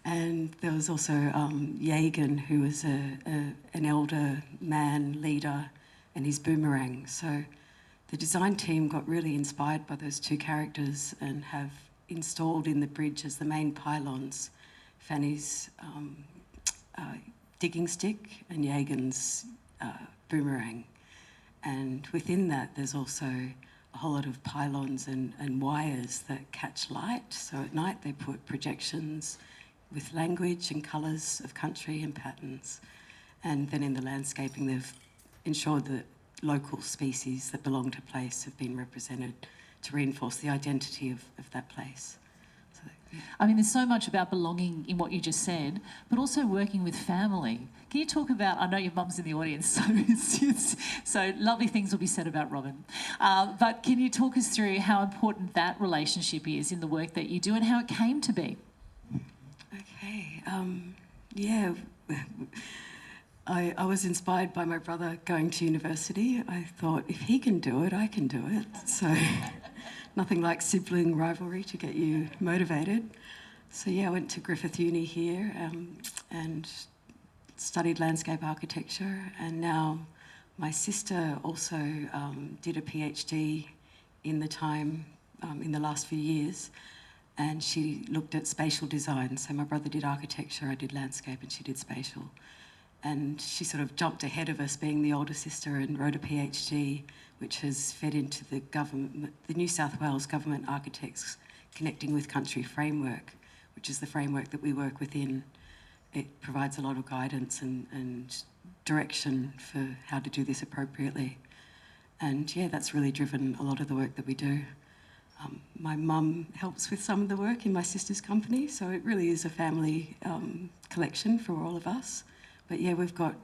And there was also Yagan, who was an elder man leader, and his boomerang. So the design team got really inspired by those two characters and have installed in the bridge as the main pylons Fanny's digging stick and Yagan's boomerang. And within that, there's also a whole lot of pylons and wires that catch light. So at night, they put projections with language and colours of country and patterns. And then in the landscaping, they've ensured that local species that belong to place have been represented to reinforce the identity of that place. So, yeah. I mean, there's so much about belonging in what you just said, but also working with family. Can you talk about, I know your mum's in the audience, so lovely things will be said about Robin. But can you talk us through how important that relationship is in the work that you do and how it came to be? Okay, yeah. I was inspired by my brother going to university. I thought, if he can do it, I can do it. So nothing like sibling rivalry to get you motivated. So yeah, I went to Griffith Uni here and studied landscape architecture. And now my sister also did a PhD in the last few years. And she looked at spatial design. So my brother did architecture, I did landscape, and she did spatial. And she sort of jumped ahead of us, being the older sister, and wrote a PhD, which has fed into the government, the New South Wales Government Architects Connecting with Country framework, which is the framework that we work within. It provides a lot of guidance and direction for how to do this appropriately. And yeah, that's really driven a lot of the work that we do. My mum helps with some of the work in my sister's company, so it really is a family collection for all of us. But yeah, we've got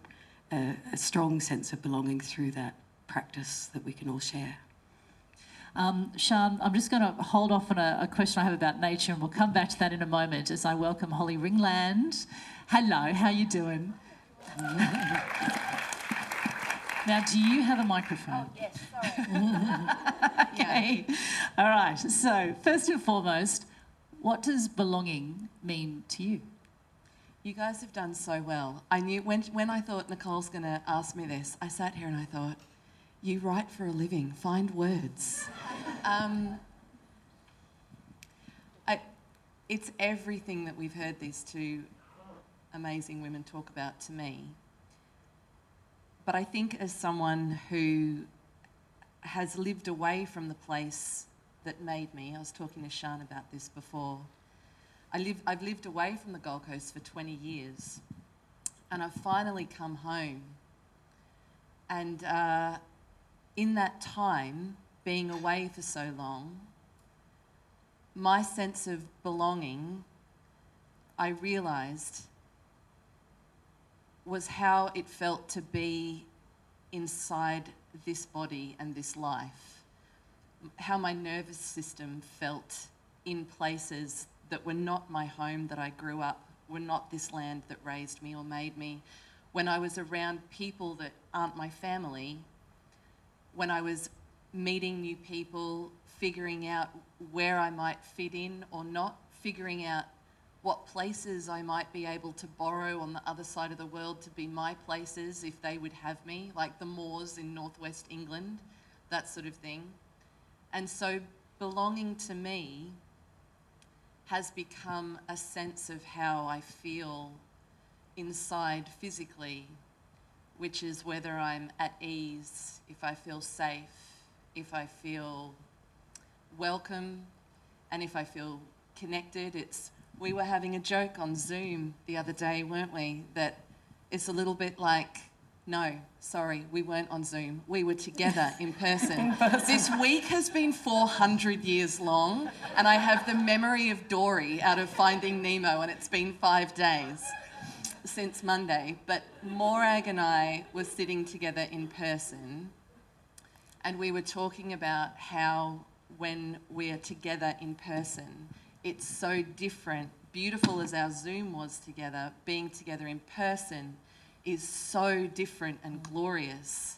a strong sense of belonging through that practice that we can all share. Siân, I'm just going to hold off on a question I have about nature, and we'll come back to that in a moment as I welcome Holly Ringland. Hello, how you doing? Now, do you have a microphone? Oh, yes, sorry. Okay. All right. So, first and foremost, what does belonging mean to you? You guys have done so well. I knew when I thought Nicole's going to ask me this, I sat here and I thought, you write for a living, find words. It's everything that we've heard these two amazing women talk about to me. But I think as someone who has lived away from the place that made me, I was talking to Siân about this before, I've lived away from the Gold Coast for 20 years, and I've finally come home. And in that time, being away for so long, my sense of belonging, I realised was how it felt to be inside this body and this life, how my nervous system felt in places that were not my home that I grew up, were not this land that raised me or made me. When I was around people that aren't my family, when I was meeting new people, figuring out where I might fit in or not, figuring out what places I might be able to borrow on the other side of the world to be my places if they would have me, like the moors in northwest England, that sort of thing. And so belonging to me has become a sense of how I feel inside physically, which is whether I'm at ease, if I feel safe, if I feel welcome, and if I feel connected. We were having a joke on Zoom the other day, weren't we? That it's a little bit like, no, sorry, we weren't on Zoom. We were together in person. This week has been 400 years long, and I have the memory of Dory out of Finding Nemo, and it's been 5 days since Monday. But Morag and I were sitting together in person, and we were talking about how when we're together in person, it's so different. Beautiful as our Zoom was together, being together in person is so different and glorious.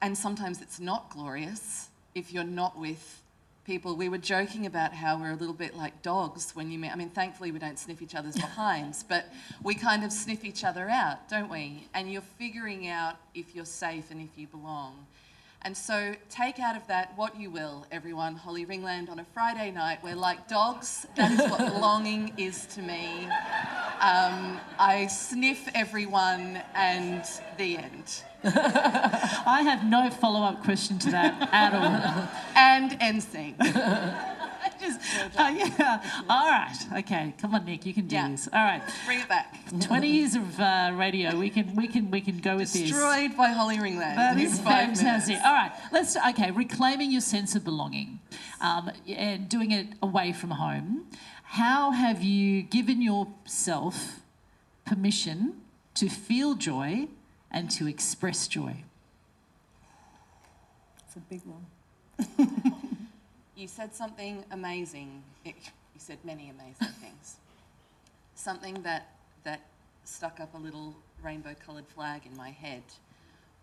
And sometimes it's not glorious if you're not with people. We were joking about how we're a little bit like dogs when you meet. I mean, thankfully we don't sniff each other's behinds, but we kind of sniff each other out, don't we? And you're figuring out if you're safe and if you belong. And so take out of that what you will, everyone. Holly Ringland on a Friday night. We're like dogs. That is what belonging is to me. I sniff everyone, and the end. I have no follow-up question to that at all. And end scene. Yeah. All right. Okay. Come on, Nick. You can do this. All right. Bring it back. 20 years of radio. We can go with this. Destroyed by Holly Ringland. That in is 5 minutes. fantastic. All right. Reclaiming your sense of belonging and doing it away from home. How have you given yourself permission to feel joy and to express joy? It's a big one. You said something amazing. You said many amazing things. Something that stuck up a little rainbow-coloured flag in my head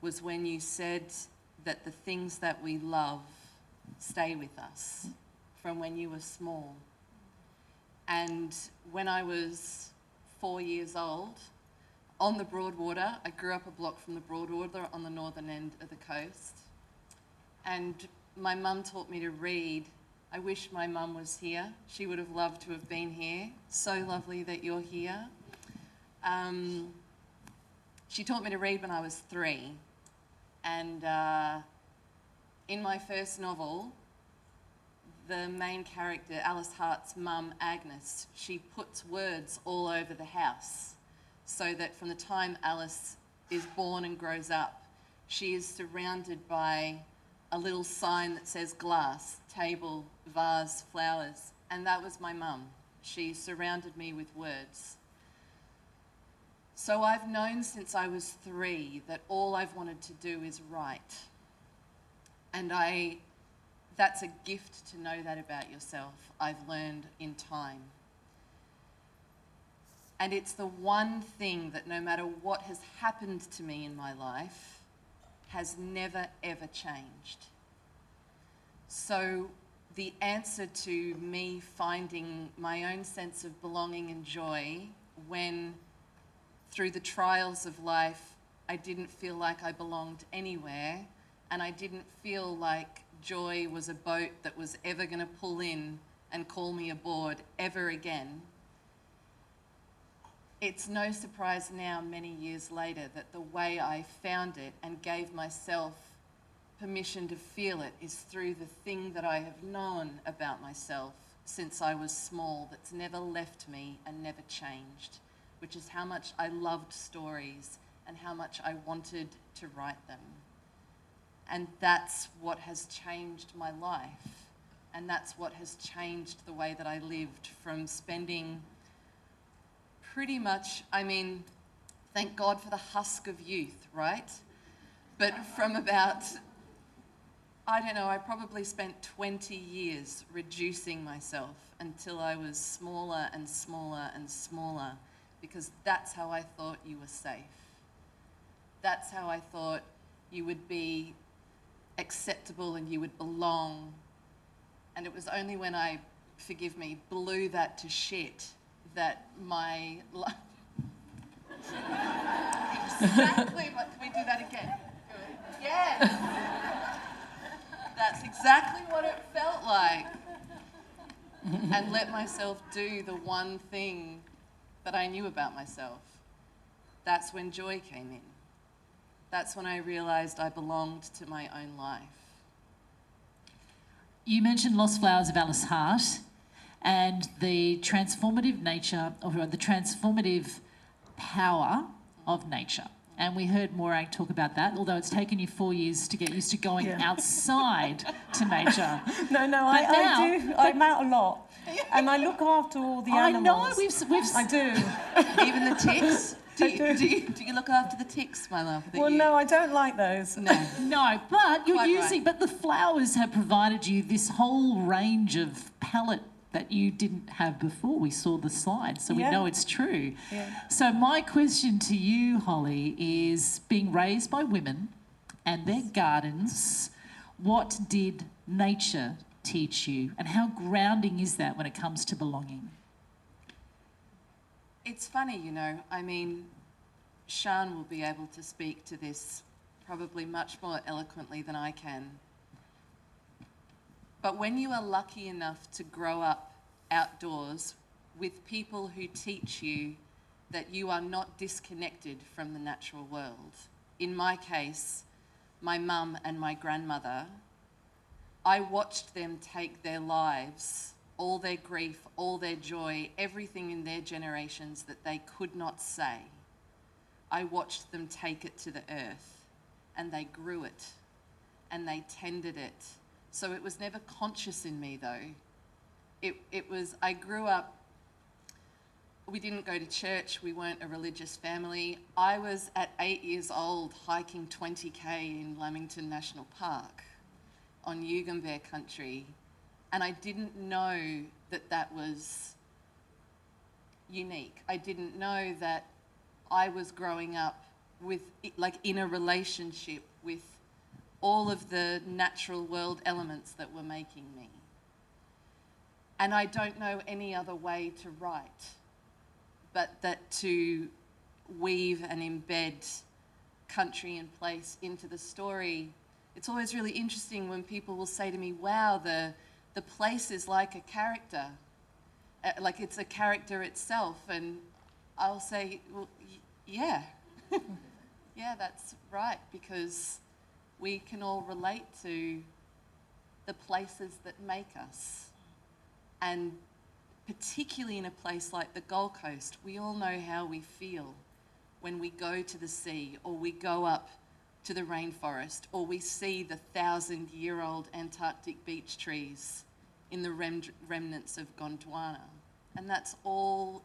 was when you said that the things that we love stay with us from when you were small. And when I was 4 years old, on the Broadwater, I grew up a block from the Broadwater on the northern end of the coast, and my mum taught me to read. I wish my mum was here. She would have loved to have been here. So lovely that you're here. She taught me to read when I was 3. And in my first novel, the main character, Alice Hart's mum, Agnes, she puts words all over the house so that from the time Alice is born and grows up, she is surrounded by a little sign that says glass, table, vase, flowers. And that was my mum. She surrounded me with words. So I've known since I was 3 that all I've wanted to do is write. And that's a gift to know that about yourself, I've learned in time. And it's the one thing that no matter what has happened to me in my life, has never, ever changed. So the answer to me finding my own sense of belonging and joy when, through the trials of life, I didn't feel like I belonged anywhere, and I didn't feel like joy was a boat that was ever going to pull in and call me aboard ever again. It's no surprise now, many years later, that the way I found it and gave myself permission to feel it is through the thing that I have known about myself since I was small that's never left me and never changed, which is how much I loved stories and how much I wanted to write them. And that's what has changed my life. And that's what has changed the way that I lived, from spending pretty much, I mean, thank God for the husk of youth, right? But from about, I don't know, I probably spent 20 years reducing myself until I was smaller and smaller and smaller, because that's how I thought you were safe. That's how I thought you would be acceptable and you would belong. And it was only when I, forgive me, blew that to shit that my life... Exactly, but can we do that again? Good. Yes! That's exactly what it felt like. And let myself do the one thing that I knew about myself. That's when joy came in. That's when I realised I belonged to my own life. You mentioned Lost Flowers of Alice Hart and the transformative nature, or the transformative power of nature. And we heard Morag talk about that, although it's taken you 4 years to get used to going outside to nature. No, But now- I do. I'm out a lot. And I look after all the animals. I know, we've I do. Even the ticks? Do I do. you look after the ticks, my love? Well, no, I don't like those. No. No, but you're Quite using, right. but the flowers have provided you this whole range of palette that you didn't have before. We saw the slide, so we Yeah. know it's true. Yeah. So my question to you, Holly, is being raised by women and their gardens, what did nature teach you, and how grounding is that when it comes to belonging? It's funny, you know, I mean, Siân will be able to speak to this probably much more eloquently than I can. But when you are lucky enough to grow up outdoors with people who teach you that you are not disconnected from the natural world, in my case, my mum and my grandmother, I watched them take their lives, all their grief, all their joy, everything in their generations that they could not say. I watched them take it to the earth, and they grew it, and they tended it. So it was never conscious in me, though. It was, I grew up, we didn't go to church, we weren't a religious family. I was at 8 years old hiking 20k in Lamington National Park on Yugambeh country, and I didn't know that that was unique. I didn't know that I was growing up with, like, in a relationship with all of the natural world elements that were making me. And I don't know any other way to write, but that to weave and embed country and place into the story. It's always really interesting when people will say to me, wow, the place is like a character, like it's a character itself. And I'll say, well, yeah, yeah, that's right, because we can all relate to the places that make us. And particularly in a place like the Gold Coast, we all know how we feel when we go to the sea, or we go up to the rainforest, or we see the 1,000-year-old Antarctic beech trees in the remnants of Gondwana. And that's all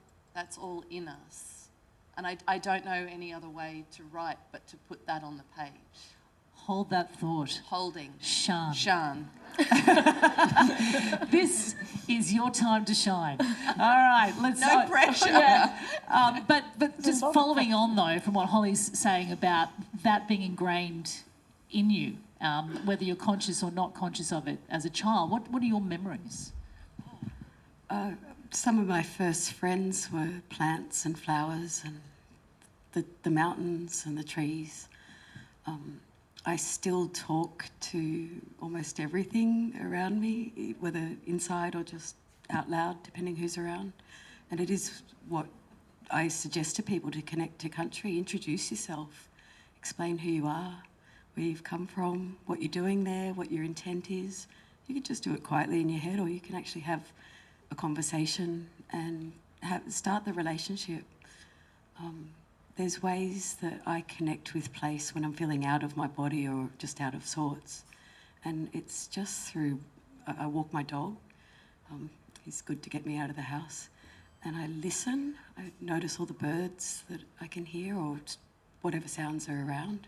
in us. And I don't know any other way to write but to put that on the page. Hold that thought. Holding. Siân. Siân. This is your time to shine. All right, let's... No pressure. Yeah. But just following on, though, from what Holly's saying about that being ingrained in you, whether you're conscious or not conscious of it as a child, what are your memories? Some of my first friends were plants and flowers and the mountains and the trees. I still talk to almost everything around me, whether inside or just out loud, depending who's around. And it is what I suggest to people, to connect to country. Introduce yourself, explain who you are, where you've come from, what you're doing there, what your intent is. You can just do it quietly in your head, or you can actually have a conversation and start the relationship. There's ways that I connect with place when I'm feeling out of my body or just out of sorts. And it's just through, I walk my dog. He's good to get me out of the house. and I listen. I notice all the birds that I can hear or whatever sounds are around.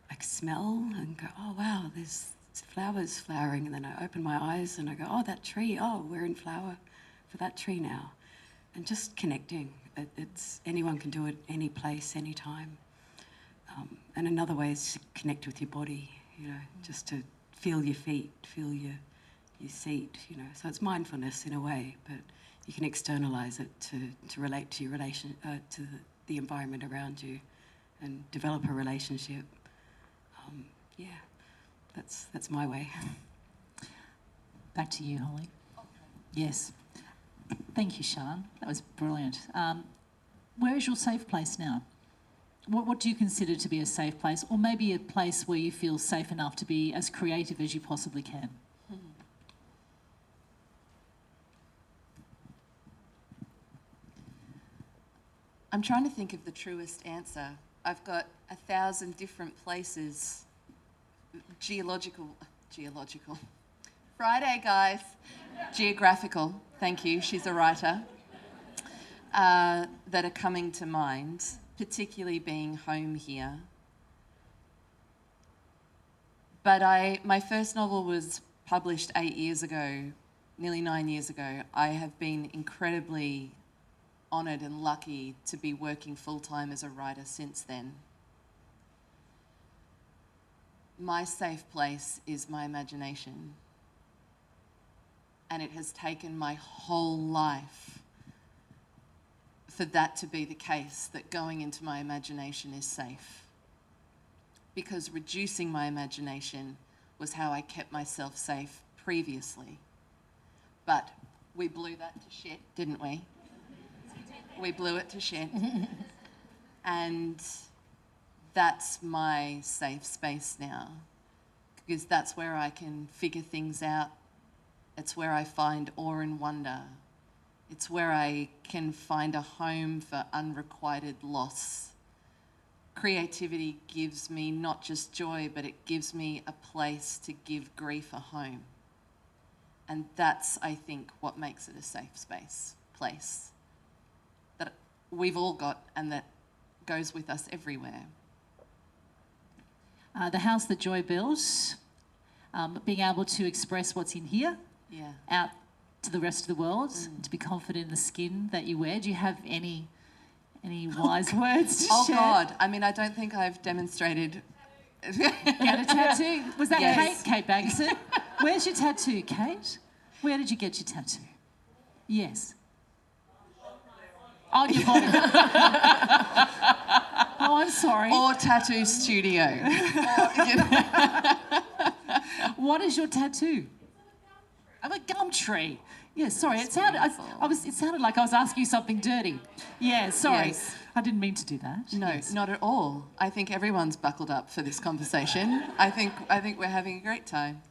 I smell and go, oh wow, there's flowers flowering, and then I open my eyes and I go, oh, that tree, oh, we're in flower for that tree now. And just connecting. It's anyone can do it, any place, any time. And another way is to connect with your body, you know, just to feel your feet, feel your seat, you know. So it's mindfulness in a way, but you can externalize it to relate to your relation, to the environment around you and develop a relationship. Yeah, that's my way. Back to you, Holly. Yes. Thank you, Siân. That was brilliant. Where is your safe place now? What do you consider to be a safe place, or maybe a place where you feel safe enough to be as creative as you possibly can? I'm trying to think of the truest answer. I've got 1,000 different places, geological. Friday, guys. Geographical, thank you, she's a writer, that are coming to mind, particularly being home here. But my first novel was published 8 years ago, nearly 9 years ago. I have been incredibly honoured and lucky to be working full-time as a writer since then. My safe place is my imagination. And it has taken my whole life for that to be the case, that going into my imagination is safe. Because reducing my imagination was how I kept myself safe previously. But we blew that to shit, didn't we? We blew it to shit. And that's my safe space now, because that's where I can figure things out. It's where I find awe and wonder. It's where I can find a home for unrequited loss. Creativity gives me not just joy, but it gives me a place to give grief a home. And that's, I think, what makes it a safe place that we've all got and that goes with us everywhere. The house that joy builds, being able to express what's in here out to the rest of the world, to be confident in the skin that you wear. Do you have any wise words to share? Oh God, I mean, I don't think I've demonstrated. You had a tattoo? Was that Yes. Kate Baggerson? Where's your tattoo, Kate? Where did you get your tattoo? Yes. On your body. Oh, I'm sorry. Or tattoo studio. What is your tattoo? A gum tree. Yeah, sorry. It sounded like I was asking you something dirty. Yeah, sorry. Yes. I didn't mean to do that. No, Yes. not at all. I think everyone's buckled up for this conversation. I think we're having a great time.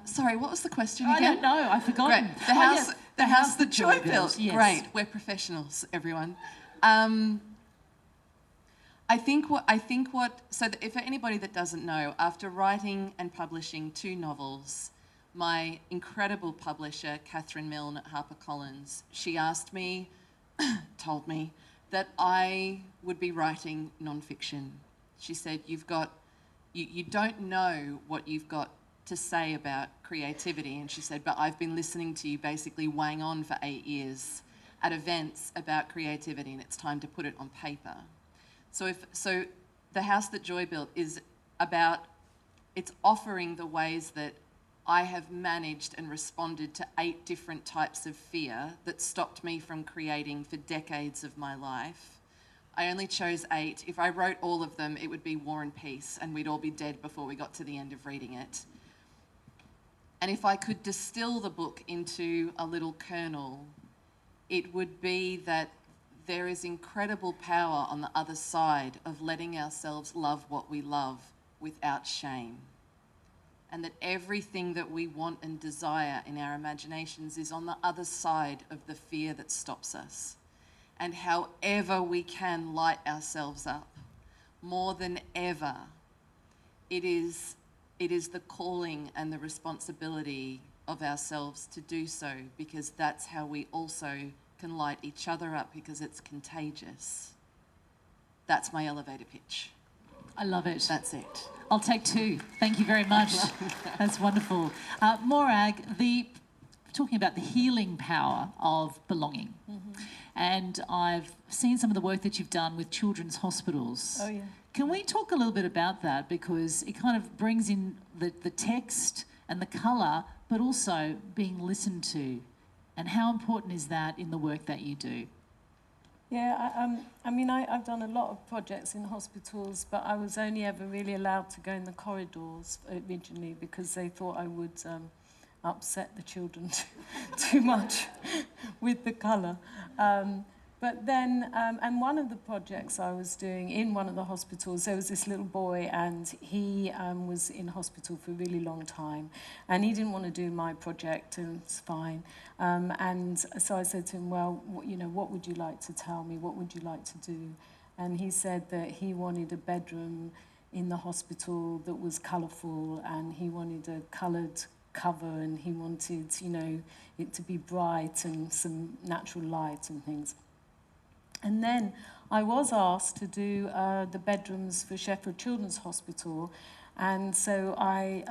Sorry, what was the question I again? don't know. I've forgotten. Great. Oh, The house that joy built. Yes. Great. We're professionals, everyone. If for anybody that doesn't know, after writing and publishing 2 novels, my incredible publisher, Catherine Milne at HarperCollins, she asked me, told me, that I would be writing nonfiction. She said, you don't know what you've got to say about creativity. And she said, but I've been listening to you basically weighing on for 8 years at events about creativity, and it's time to put it on paper. So The House That Joy Built is about, it's offering the ways that I have managed and responded to 8 different types of fear that stopped me from creating for decades of my life. I only chose 8. If I wrote all of them, it would be War and Peace, and we'd all be dead before we got to the end of reading it. And if I could distill the book into a little kernel, it would be that there is incredible power on the other side of letting ourselves love what we love without shame. And that everything that we want and desire in our imaginations is on the other side of the fear that stops us. And however we can light ourselves up, more than ever, it is the calling and the responsibility of ourselves to do so, because that's how we also can light each other up because it's contagious. That's my elevator pitch. I love it. That's it. I'll take 2. Thank you very much. That's wonderful. Morag, talking about the healing power of belonging. And I've seen some of the work that you've done with children's hospitals. Oh, yeah. Can we talk a little bit about that? Because it kind of brings in the text and the colour, but also being listened to. And how important is that in the work that you do? Yeah, I mean, I've done a lot of projects in hospitals, but I was only ever really allowed to go in the corridors originally because they thought I would upset the children too much with the colour. But then, and one of the projects I was doing in one of the hospitals, there was this little boy and he was in hospital for a really long time and he didn't want to do my project, and it's fine. And so I said to him, well, you know, what would you like to tell me? What would you like to do? And he said that he wanted a bedroom in the hospital that was colourful, and he wanted a coloured cover, and he wanted, you know, it to be bright and some natural light and things. And then I was asked to do the bedrooms for Sheffield Children's Hospital, and so I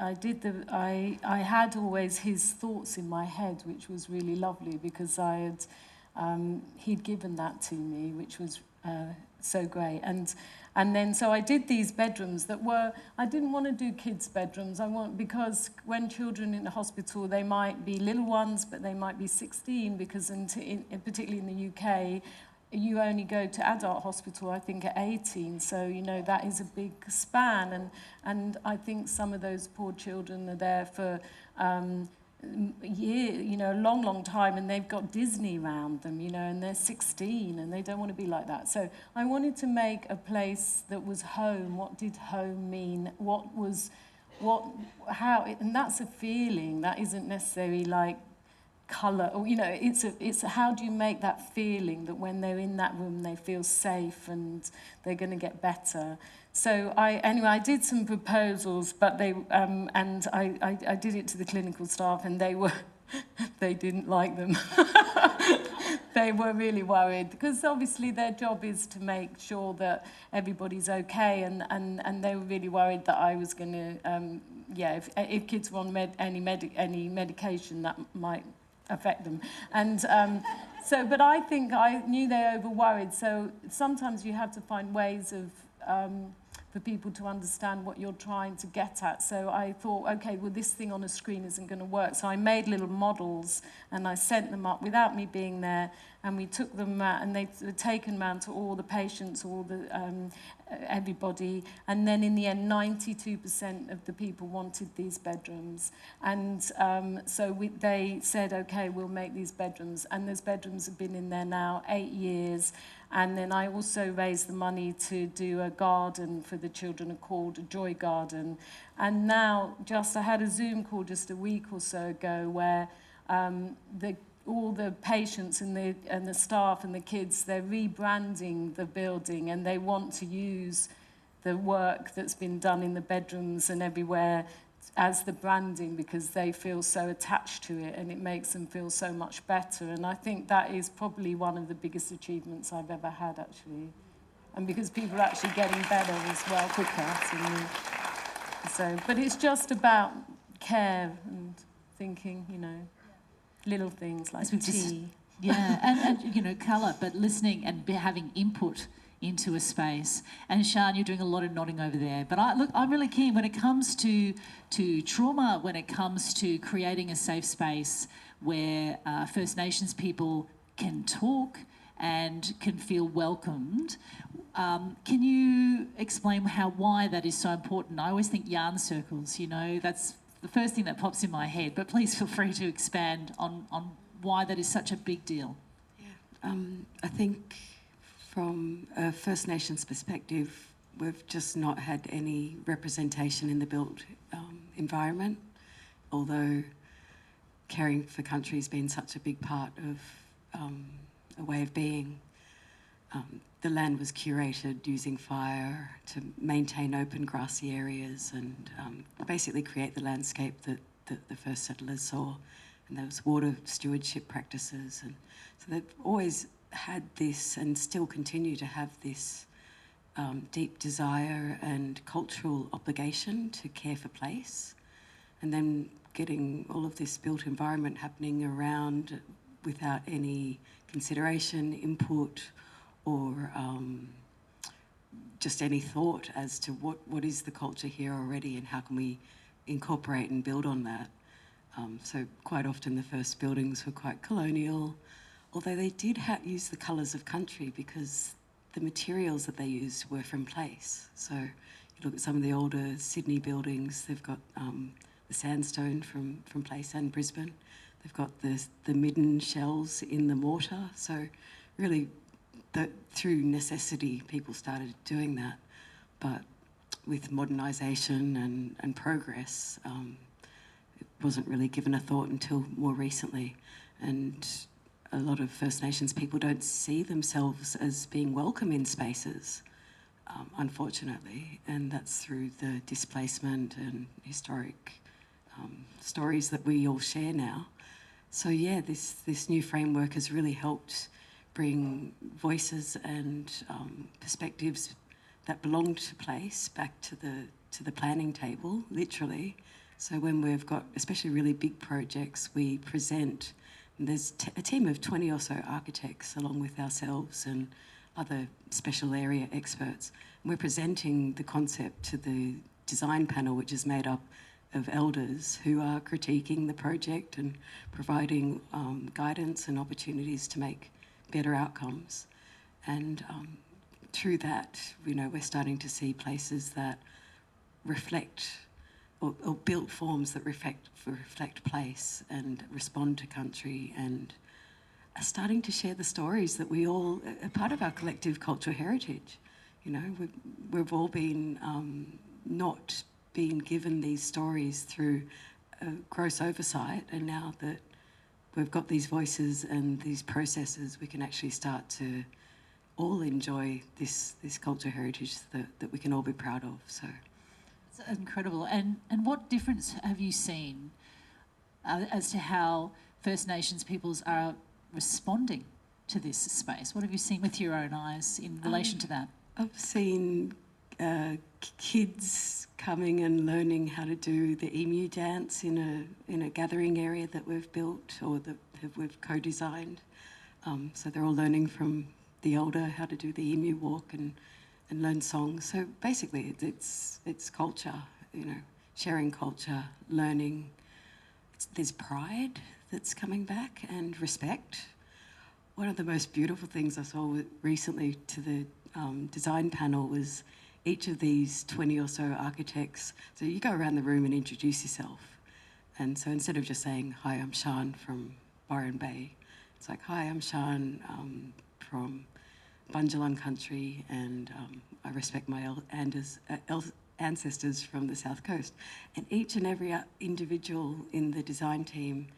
had always his thoughts in my head, which was really lovely because he'd given that to me, which was so great. And then so I did these bedrooms that were, I didn't want to do kids' bedrooms. Because when children in the hospital, they might be little ones, but they might be 16, because particularly in the UK, you only go to adult hospital, I think, at 18. So, you know, that is a big span. And I think some of those poor children are there for a long, long time, and they've got Disney around them, you know, and they're 16 and they don't want to be like that. So I wanted to make a place that was home. What did home mean? And that's a feeling. That isn't necessarily like colour, or, you know, it's how do you make that feeling that when they're in that room they feel safe and they're going to get better. So I did some proposals, but they and I did it to the clinical staff, and they didn't like them. They were really worried because obviously their job is to make sure that everybody's okay, and they were really worried that I was going to if kids were on any medication that might affect them. And but I think I knew they over worried, so sometimes you have to find ways of for people to understand what you're trying to get at. So I thought, okay, well, this thing on a screen isn't going to work. So I made little models and I sent them up without me being there, and we took them and they were taken around to all the patients, all the everybody, and then in the end 92% of the people wanted these bedrooms, and they said, okay, we'll make these bedrooms, and those bedrooms have been in there now 8 years. And then I also raised the money to do a garden for the children called a Joy Garden. And now I had a Zoom call just a week or so ago where all the patients and the staff and the kids, they're rebranding the building, and they want to use the work that's been done in the bedrooms and everywhere as the branding, because they feel so attached to it and it makes them feel so much better. And I think that is probably one of the biggest achievements I've ever had, actually. And because people are actually getting better as well, quicker. But it's just about care and thinking, you know, little things like tea. Yeah, and you know, colour, but listening and having input into a space. And Siân, you're doing a lot of nodding over there. But I'm really keen when it comes to trauma, when it comes to creating a safe space where First Nations people can talk and can feel welcomed. Can you explain why that is so important? I always think yarn circles, you know, that's the first thing that pops in my head, but please feel free to expand on why that is such a big deal. Yeah, I think from a First Nations perspective, we've just not had any representation in the built environment, although caring for country has been such a big part of a way of being. The land was curated using fire to maintain open grassy areas and basically create the landscape that the first settlers saw. and there was water stewardship practices. And so they've always had this and still continue to have this deep desire and cultural obligation to care for place. And then getting all of this built environment happening around without any consideration, input, or just any thought as to what is the culture here already and how can we incorporate and build on that. So quite often the first buildings were quite colonial, although they did use the colours of country because the materials that they used were from place. So you look at some of the older Sydney buildings, they've got the sandstone from place, and Brisbane. They've got the midden shells in the mortar. So really, through necessity, people started doing that. But with modernisation and progress, it wasn't really given a thought until more recently. And a lot of First Nations people don't see themselves as being welcome in spaces, unfortunately. And that's through the displacement and historic stories that we all share now. So yeah, this new framework has really helped bring voices and perspectives that belong to place back to the planning table, literally. So when we've got especially really big projects, we present, and there's a team of 20 or so architects along with ourselves and other special area experts. And we're presenting the concept to the design panel, which is made up of elders who are critiquing the project and providing guidance and opportunities to make better outcomes. And through that, we're starting to see places that reflect or built forms that reflect place and respond to country and are starting to share the stories that we all are part of our collective cultural heritage. We've all been not being given these stories through gross oversight, and now that we've got these voices and these processes, we can actually start to all enjoy this cultural heritage that we can all be proud of. So it's incredible. And what difference have you seen as to how First Nations peoples are responding to this space? What have you seen with your own eyes in relation to that? I've seen kids coming and learning how to do the emu dance in a gathering area that we've built or that we've co-designed. So they're all learning from the elder how to do the emu walk and learn songs. So basically it's culture, sharing culture, learning. There's pride that's coming back and respect. One of the most beautiful things I saw recently to the design panel was each of these 20 or so architects. So you go around the room and introduce yourself. And so instead of just saying, "Hi, I'm Siân from Byron Bay," it's like, "Hi, I'm Siân from Bundjalung country, and I respect my ancestors from the South Coast." And each and every individual in the design team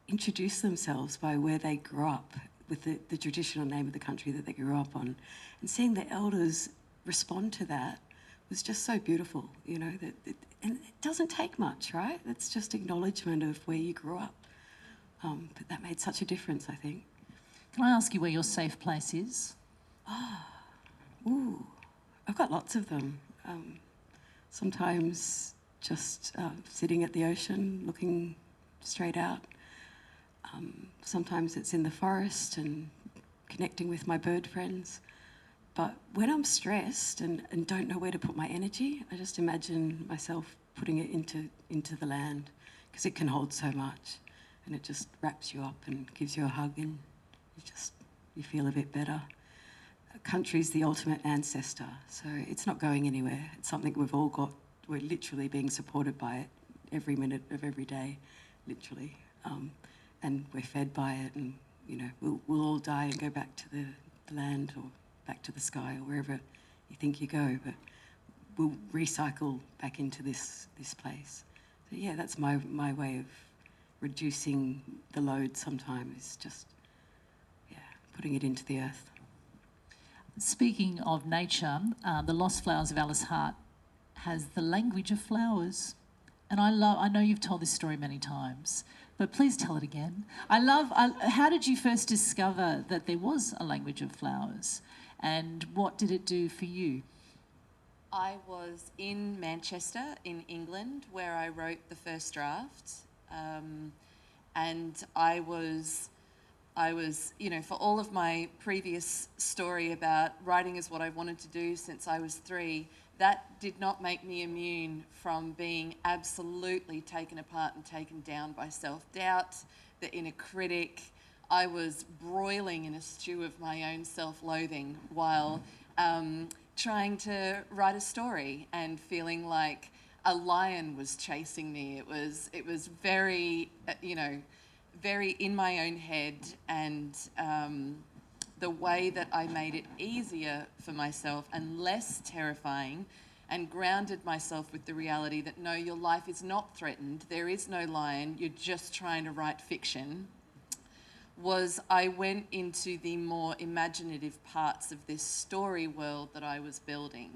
introduce themselves by where they grew up, with the traditional name of the country that they grew up on. And seeing the elders respond to that was just so beautiful, and it doesn't take much, right? It's just acknowledgement of where you grew up. But that made such a difference, I think. Can I ask you where your safe place is? I've got lots of them. Sometimes just sitting at the ocean, looking straight out. Sometimes it's in the forest and connecting with my bird friends. But when I'm stressed and don't know where to put my energy, I just imagine myself putting it into the land, because it can hold so much, and it just wraps you up and gives you a hug, and you feel a bit better. Country's the ultimate ancestor, so it's not going anywhere. It's something we've all got. We're literally being supported by it every minute of every day, literally. And we're fed by it, and we'll all die and go back to the land or back to the sky or wherever you think you go, but we'll recycle back into this place. So yeah, that's my way of reducing the load sometimes, is just putting it into the earth. Speaking of nature, the Lost Flowers of Alice Hart has the language of flowers. And I know you've told this story many times, but please tell it again. How did you first discover that there was a language of flowers, and what did it do for you? I was in Manchester, in England, where I wrote the first draft, and I was, for all of my previous story about writing is what I wanted to do since I was 3, that did not make me immune from being absolutely taken apart and taken down by self-doubt, the inner critic. I was broiling in a stew of my own self-loathing while trying to write a story and feeling like a lion was chasing me. It was very, very in my own head, and the way that I made it easier for myself and less terrifying and grounded myself with the reality that no, your life is not threatened, there is no lion, you're just trying to write fiction, was I went into the more imaginative parts of this story world that I was building.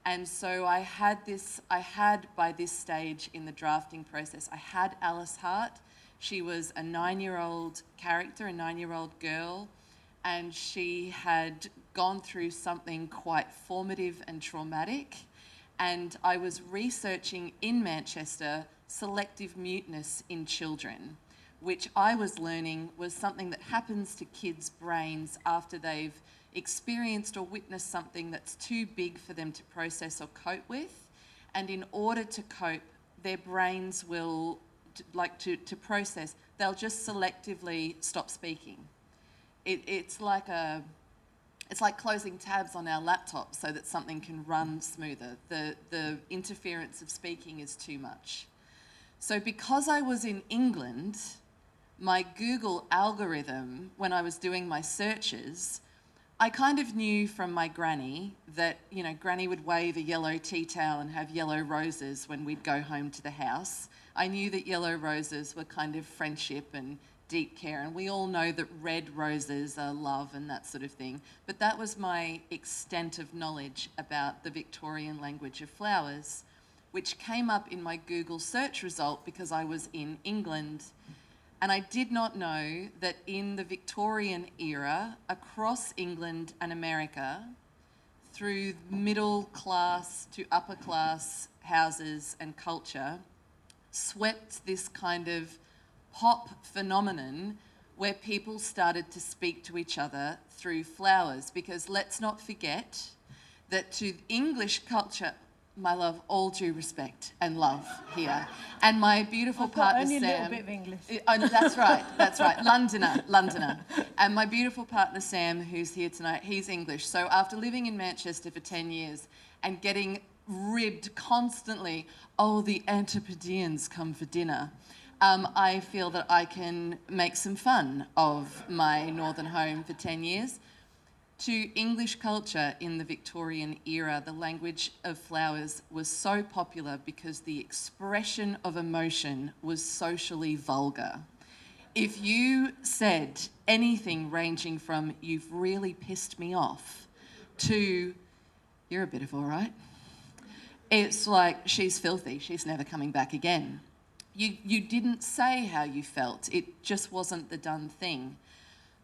And so I had by this stage in the drafting process, I had Alice Hart. She was a 9-year-old character, a 9-year-old girl, and she had gone through something quite formative and traumatic. And I was researching in Manchester selective muteness in children, which I was learning was something that happens to kids' brains after they've experienced or witnessed something that's too big for them to process or cope with. And in order to cope, their brains will, to process, they'll just selectively stop speaking. It's like closing tabs on our laptop so that something can run smoother. The interference of speaking is too much. So because I was in England, my Google algorithm, when I was doing my searches, I kind of knew from my granny that, Granny would wave a yellow tea towel and have yellow roses when we'd go home to the house. I knew that yellow roses were kind of friendship and deep care, and we all know that red roses are love and that sort of thing. But that was my extent of knowledge about the Victorian language of flowers, which came up in my Google search result because I was in England. And I did not know that in the Victorian era, across England and America, through middle class to upper class houses and culture, swept this kind of pop phenomenon where people started to speak to each other through flowers. Because let's not forget that to English culture, my love, all due respect and love here, and my beautiful partner only Sam. a little bit of English. That's right, Londoner. And my beautiful partner Sam, who's here tonight, he's English. So after living in Manchester for 10 years and getting ribbed constantly, oh, the Antipodeans come for dinner, I feel that I can make some fun of my northern home for 10 years. To English culture in the Victorian era, the language of flowers was so popular because the expression of emotion was socially vulgar. If you said anything ranging from, "You've really pissed me off," to, "You're a bit of all right," it's like, "She's filthy, she's never coming back again." You didn't say how you felt. It just wasn't the done thing.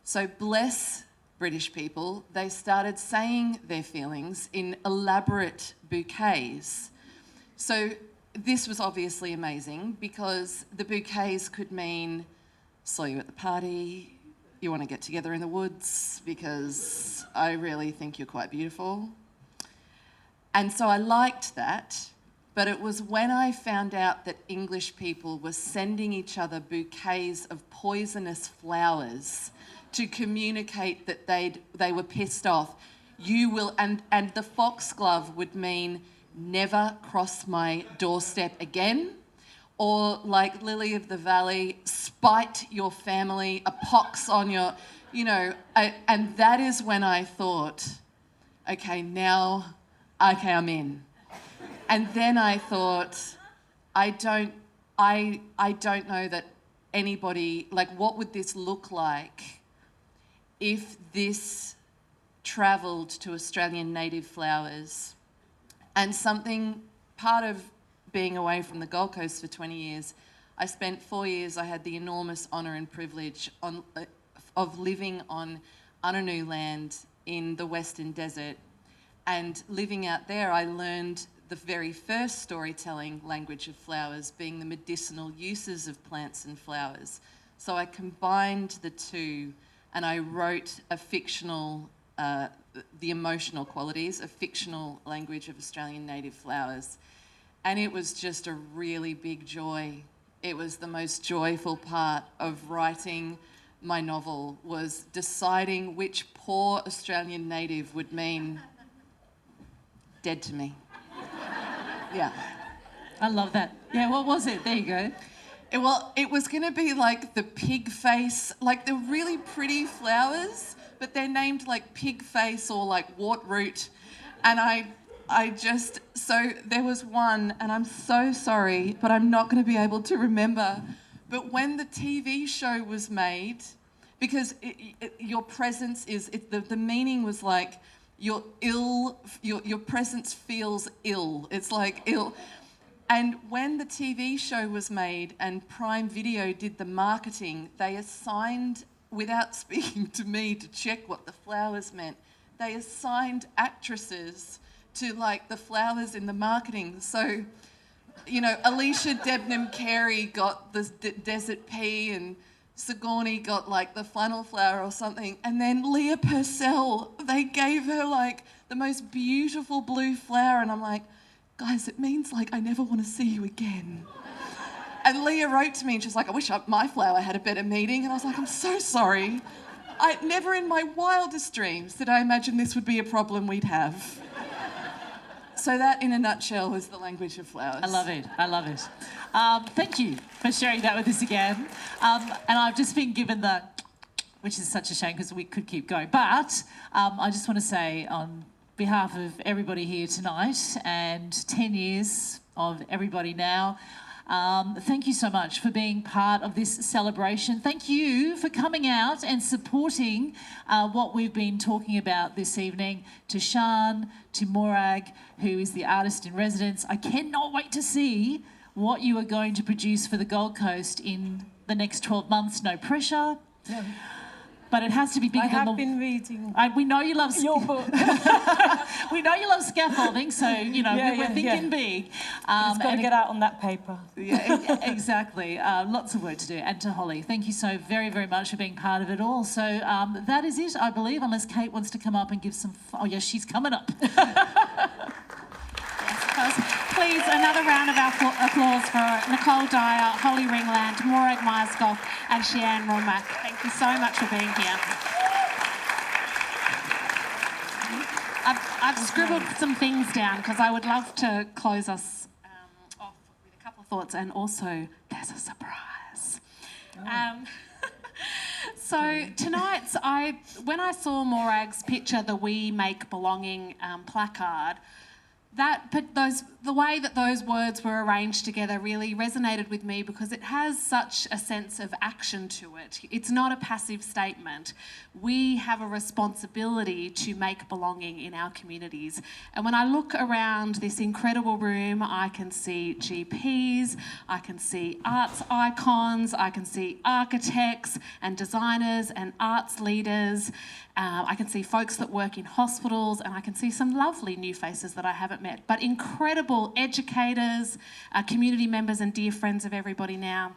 So bless British people, they started saying their feelings in elaborate bouquets. So this was obviously amazing because the bouquets could mean, saw you at the party, you want to get together in the woods because I really think you're quite beautiful. And so I liked that, but it was when I found out that English people were sending each other bouquets of poisonous flowers to communicate that they were pissed off. You will, and the foxglove would mean never cross my doorstep again, or like Lily of the Valley, spite your family, a pox on your, and that is when I thought, okay, I'm in. And then I thought, I don't know that anybody, what would this look like if this travelled to Australian native flowers? And part of being away from the Gold Coast for 20 years, I spent 4 years, I had the enormous honour and privilege of living on Anangu land in the Western Desert. And living out there, I learned the very first storytelling language of flowers, being the medicinal uses of plants and flowers. So I combined the two, and I wrote a fictional, the emotional qualities, a fictional language of Australian native flowers. And it was just a really big joy. It was the most joyful part of writing my novel, was deciding which poor Australian native would mean dead to me. Yeah. I love that. Yeah, what was it? There you go. It was going to be like the pig face, like the really pretty flowers, but they're named like pig face or like wart root. And so there was one, and I'm so sorry, but I'm not going to be able to remember. But when the TV show was made, because your presence is, the meaning was like, you're ill, your presence feels ill. It's like ill. And when the TV show was made and Prime Video did the marketing, they assigned, without speaking to me to check what the flowers meant, they assigned actresses to like the flowers in the marketing. So, you know, Alicia Debnam Carey got the desert pea, and Sigourney got like the flannel flower or something. And then Leah Purcell, they gave her like the most beautiful blue flower. And I'm like, guys, it means like I never want to see you again. And Leah wrote to me and she's like, I wish my flower had a better meaning. And I was like, I'm so sorry. I never in my wildest dreams did I imagine this would be a problem we'd have. So that, in a nutshell, was the language of flowers. I love it. I love it. Thank you for sharing that with us again. And I've just been given the, which is such a shame because we could keep going. But I just want to say on behalf of everybody here tonight and 10 years of Everybody Now, thank you so much for being part of this celebration. Thank you for coming out and supporting what we've been talking about this evening. To Siân, to Morag, who is the artist in residence. I cannot wait to see what you are going to produce for the Gold Coast in the next 12 months. No pressure. Yeah. But it has to be bigger than I have been reading we know you love your book. we know you love scaffolding, so you know we're thinking big. It's got to get out on that paper. Yeah, exactly. Lots of work to do. And to Holly, thank you so very, very much for being part of it all. So that is it, I believe, unless Kate wants to come up and give some. Oh yes, she's coming up. Please, another round of applause for Nicole Dyer, Holly Ringland, Morag Myerscough and Siân Hromek. Thank you so much for being here. I've scribbled some things down because I would love to close us off with a couple of thoughts, and also there's a surprise. So tonight's, when I saw Morag's picture, the We Make Belonging placard, the way that those words were arranged together really resonated with me because it has such a sense of action to it. It's not a passive statement. We have a responsibility to make belonging in our communities. And when I look around this incredible room, I can see GPs, I can see arts icons, I can see architects and designers and arts leaders. I can see folks that work in hospitals, and I can see some lovely new faces that I haven't met, but incredible educators, community members and dear friends of Everybody Now.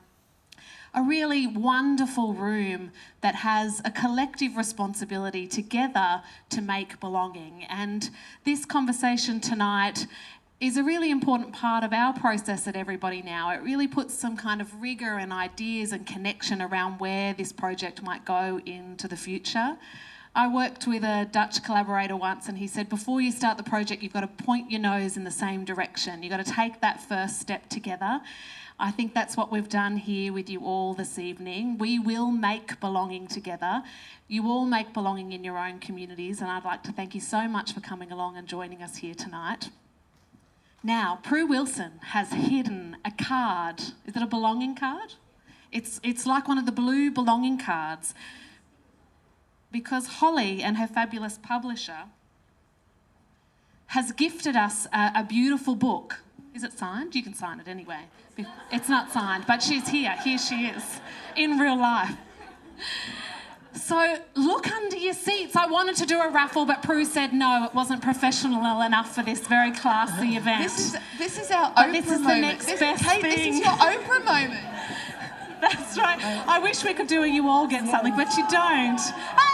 A really wonderful room that has a collective responsibility together to make belonging. And this conversation tonight is a really important part of our process at Everybody Now. It really puts some kind of rigour and ideas and connection around where this project might go into the future. I worked with a Dutch collaborator once, and he said, before you start the project, you've got to point your nose in the same direction. You've got to take that first step together. I think that's what we've done here with you all this evening. We will make belonging together. You all make belonging in your own communities, and I'd like to thank you so much for coming along and joining us here tonight. Now, Prue Wilson has hidden a card. Is it a belonging card? It's like one of the blue belonging cards, because Holly and her fabulous publisher has gifted us a beautiful book Is it signed? You can sign it anyway. It's not signed, but she's here. Here she is, in real life. So look under your seats. I wanted to do a raffle, but Prue said no, it wasn't professional enough for this very classy event. This is our But Oprah this is moment. the next best Kate, thing. This is your Oprah moment. That's right. I wish we could do a you all get something, but you don't. Hey!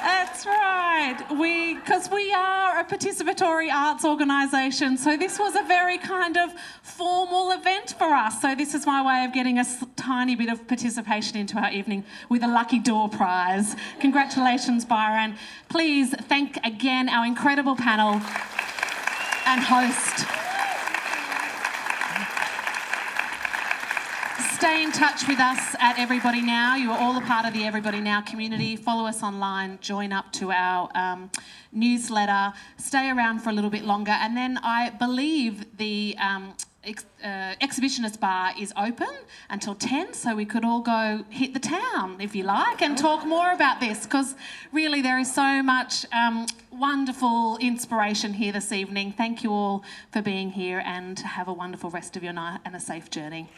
That's right. Because we are a participatory arts organisation, so this was a very kind of formal event for us. So this is my way of getting a tiny bit of participation into our evening with a lucky door prize. Congratulations, Byron. Please thank again our incredible panel and host. Stay in touch with us at Everybody Now. You are all a part of the Everybody Now community. Follow us online, join up to our newsletter, stay around for a little bit longer, and then I believe the exhibitionist bar is open until 10, so we could all go hit the town, if you like, and talk more about this, because really there is so much wonderful inspiration here this evening. Thank you all for being here, and have a wonderful rest of your night and a safe journey.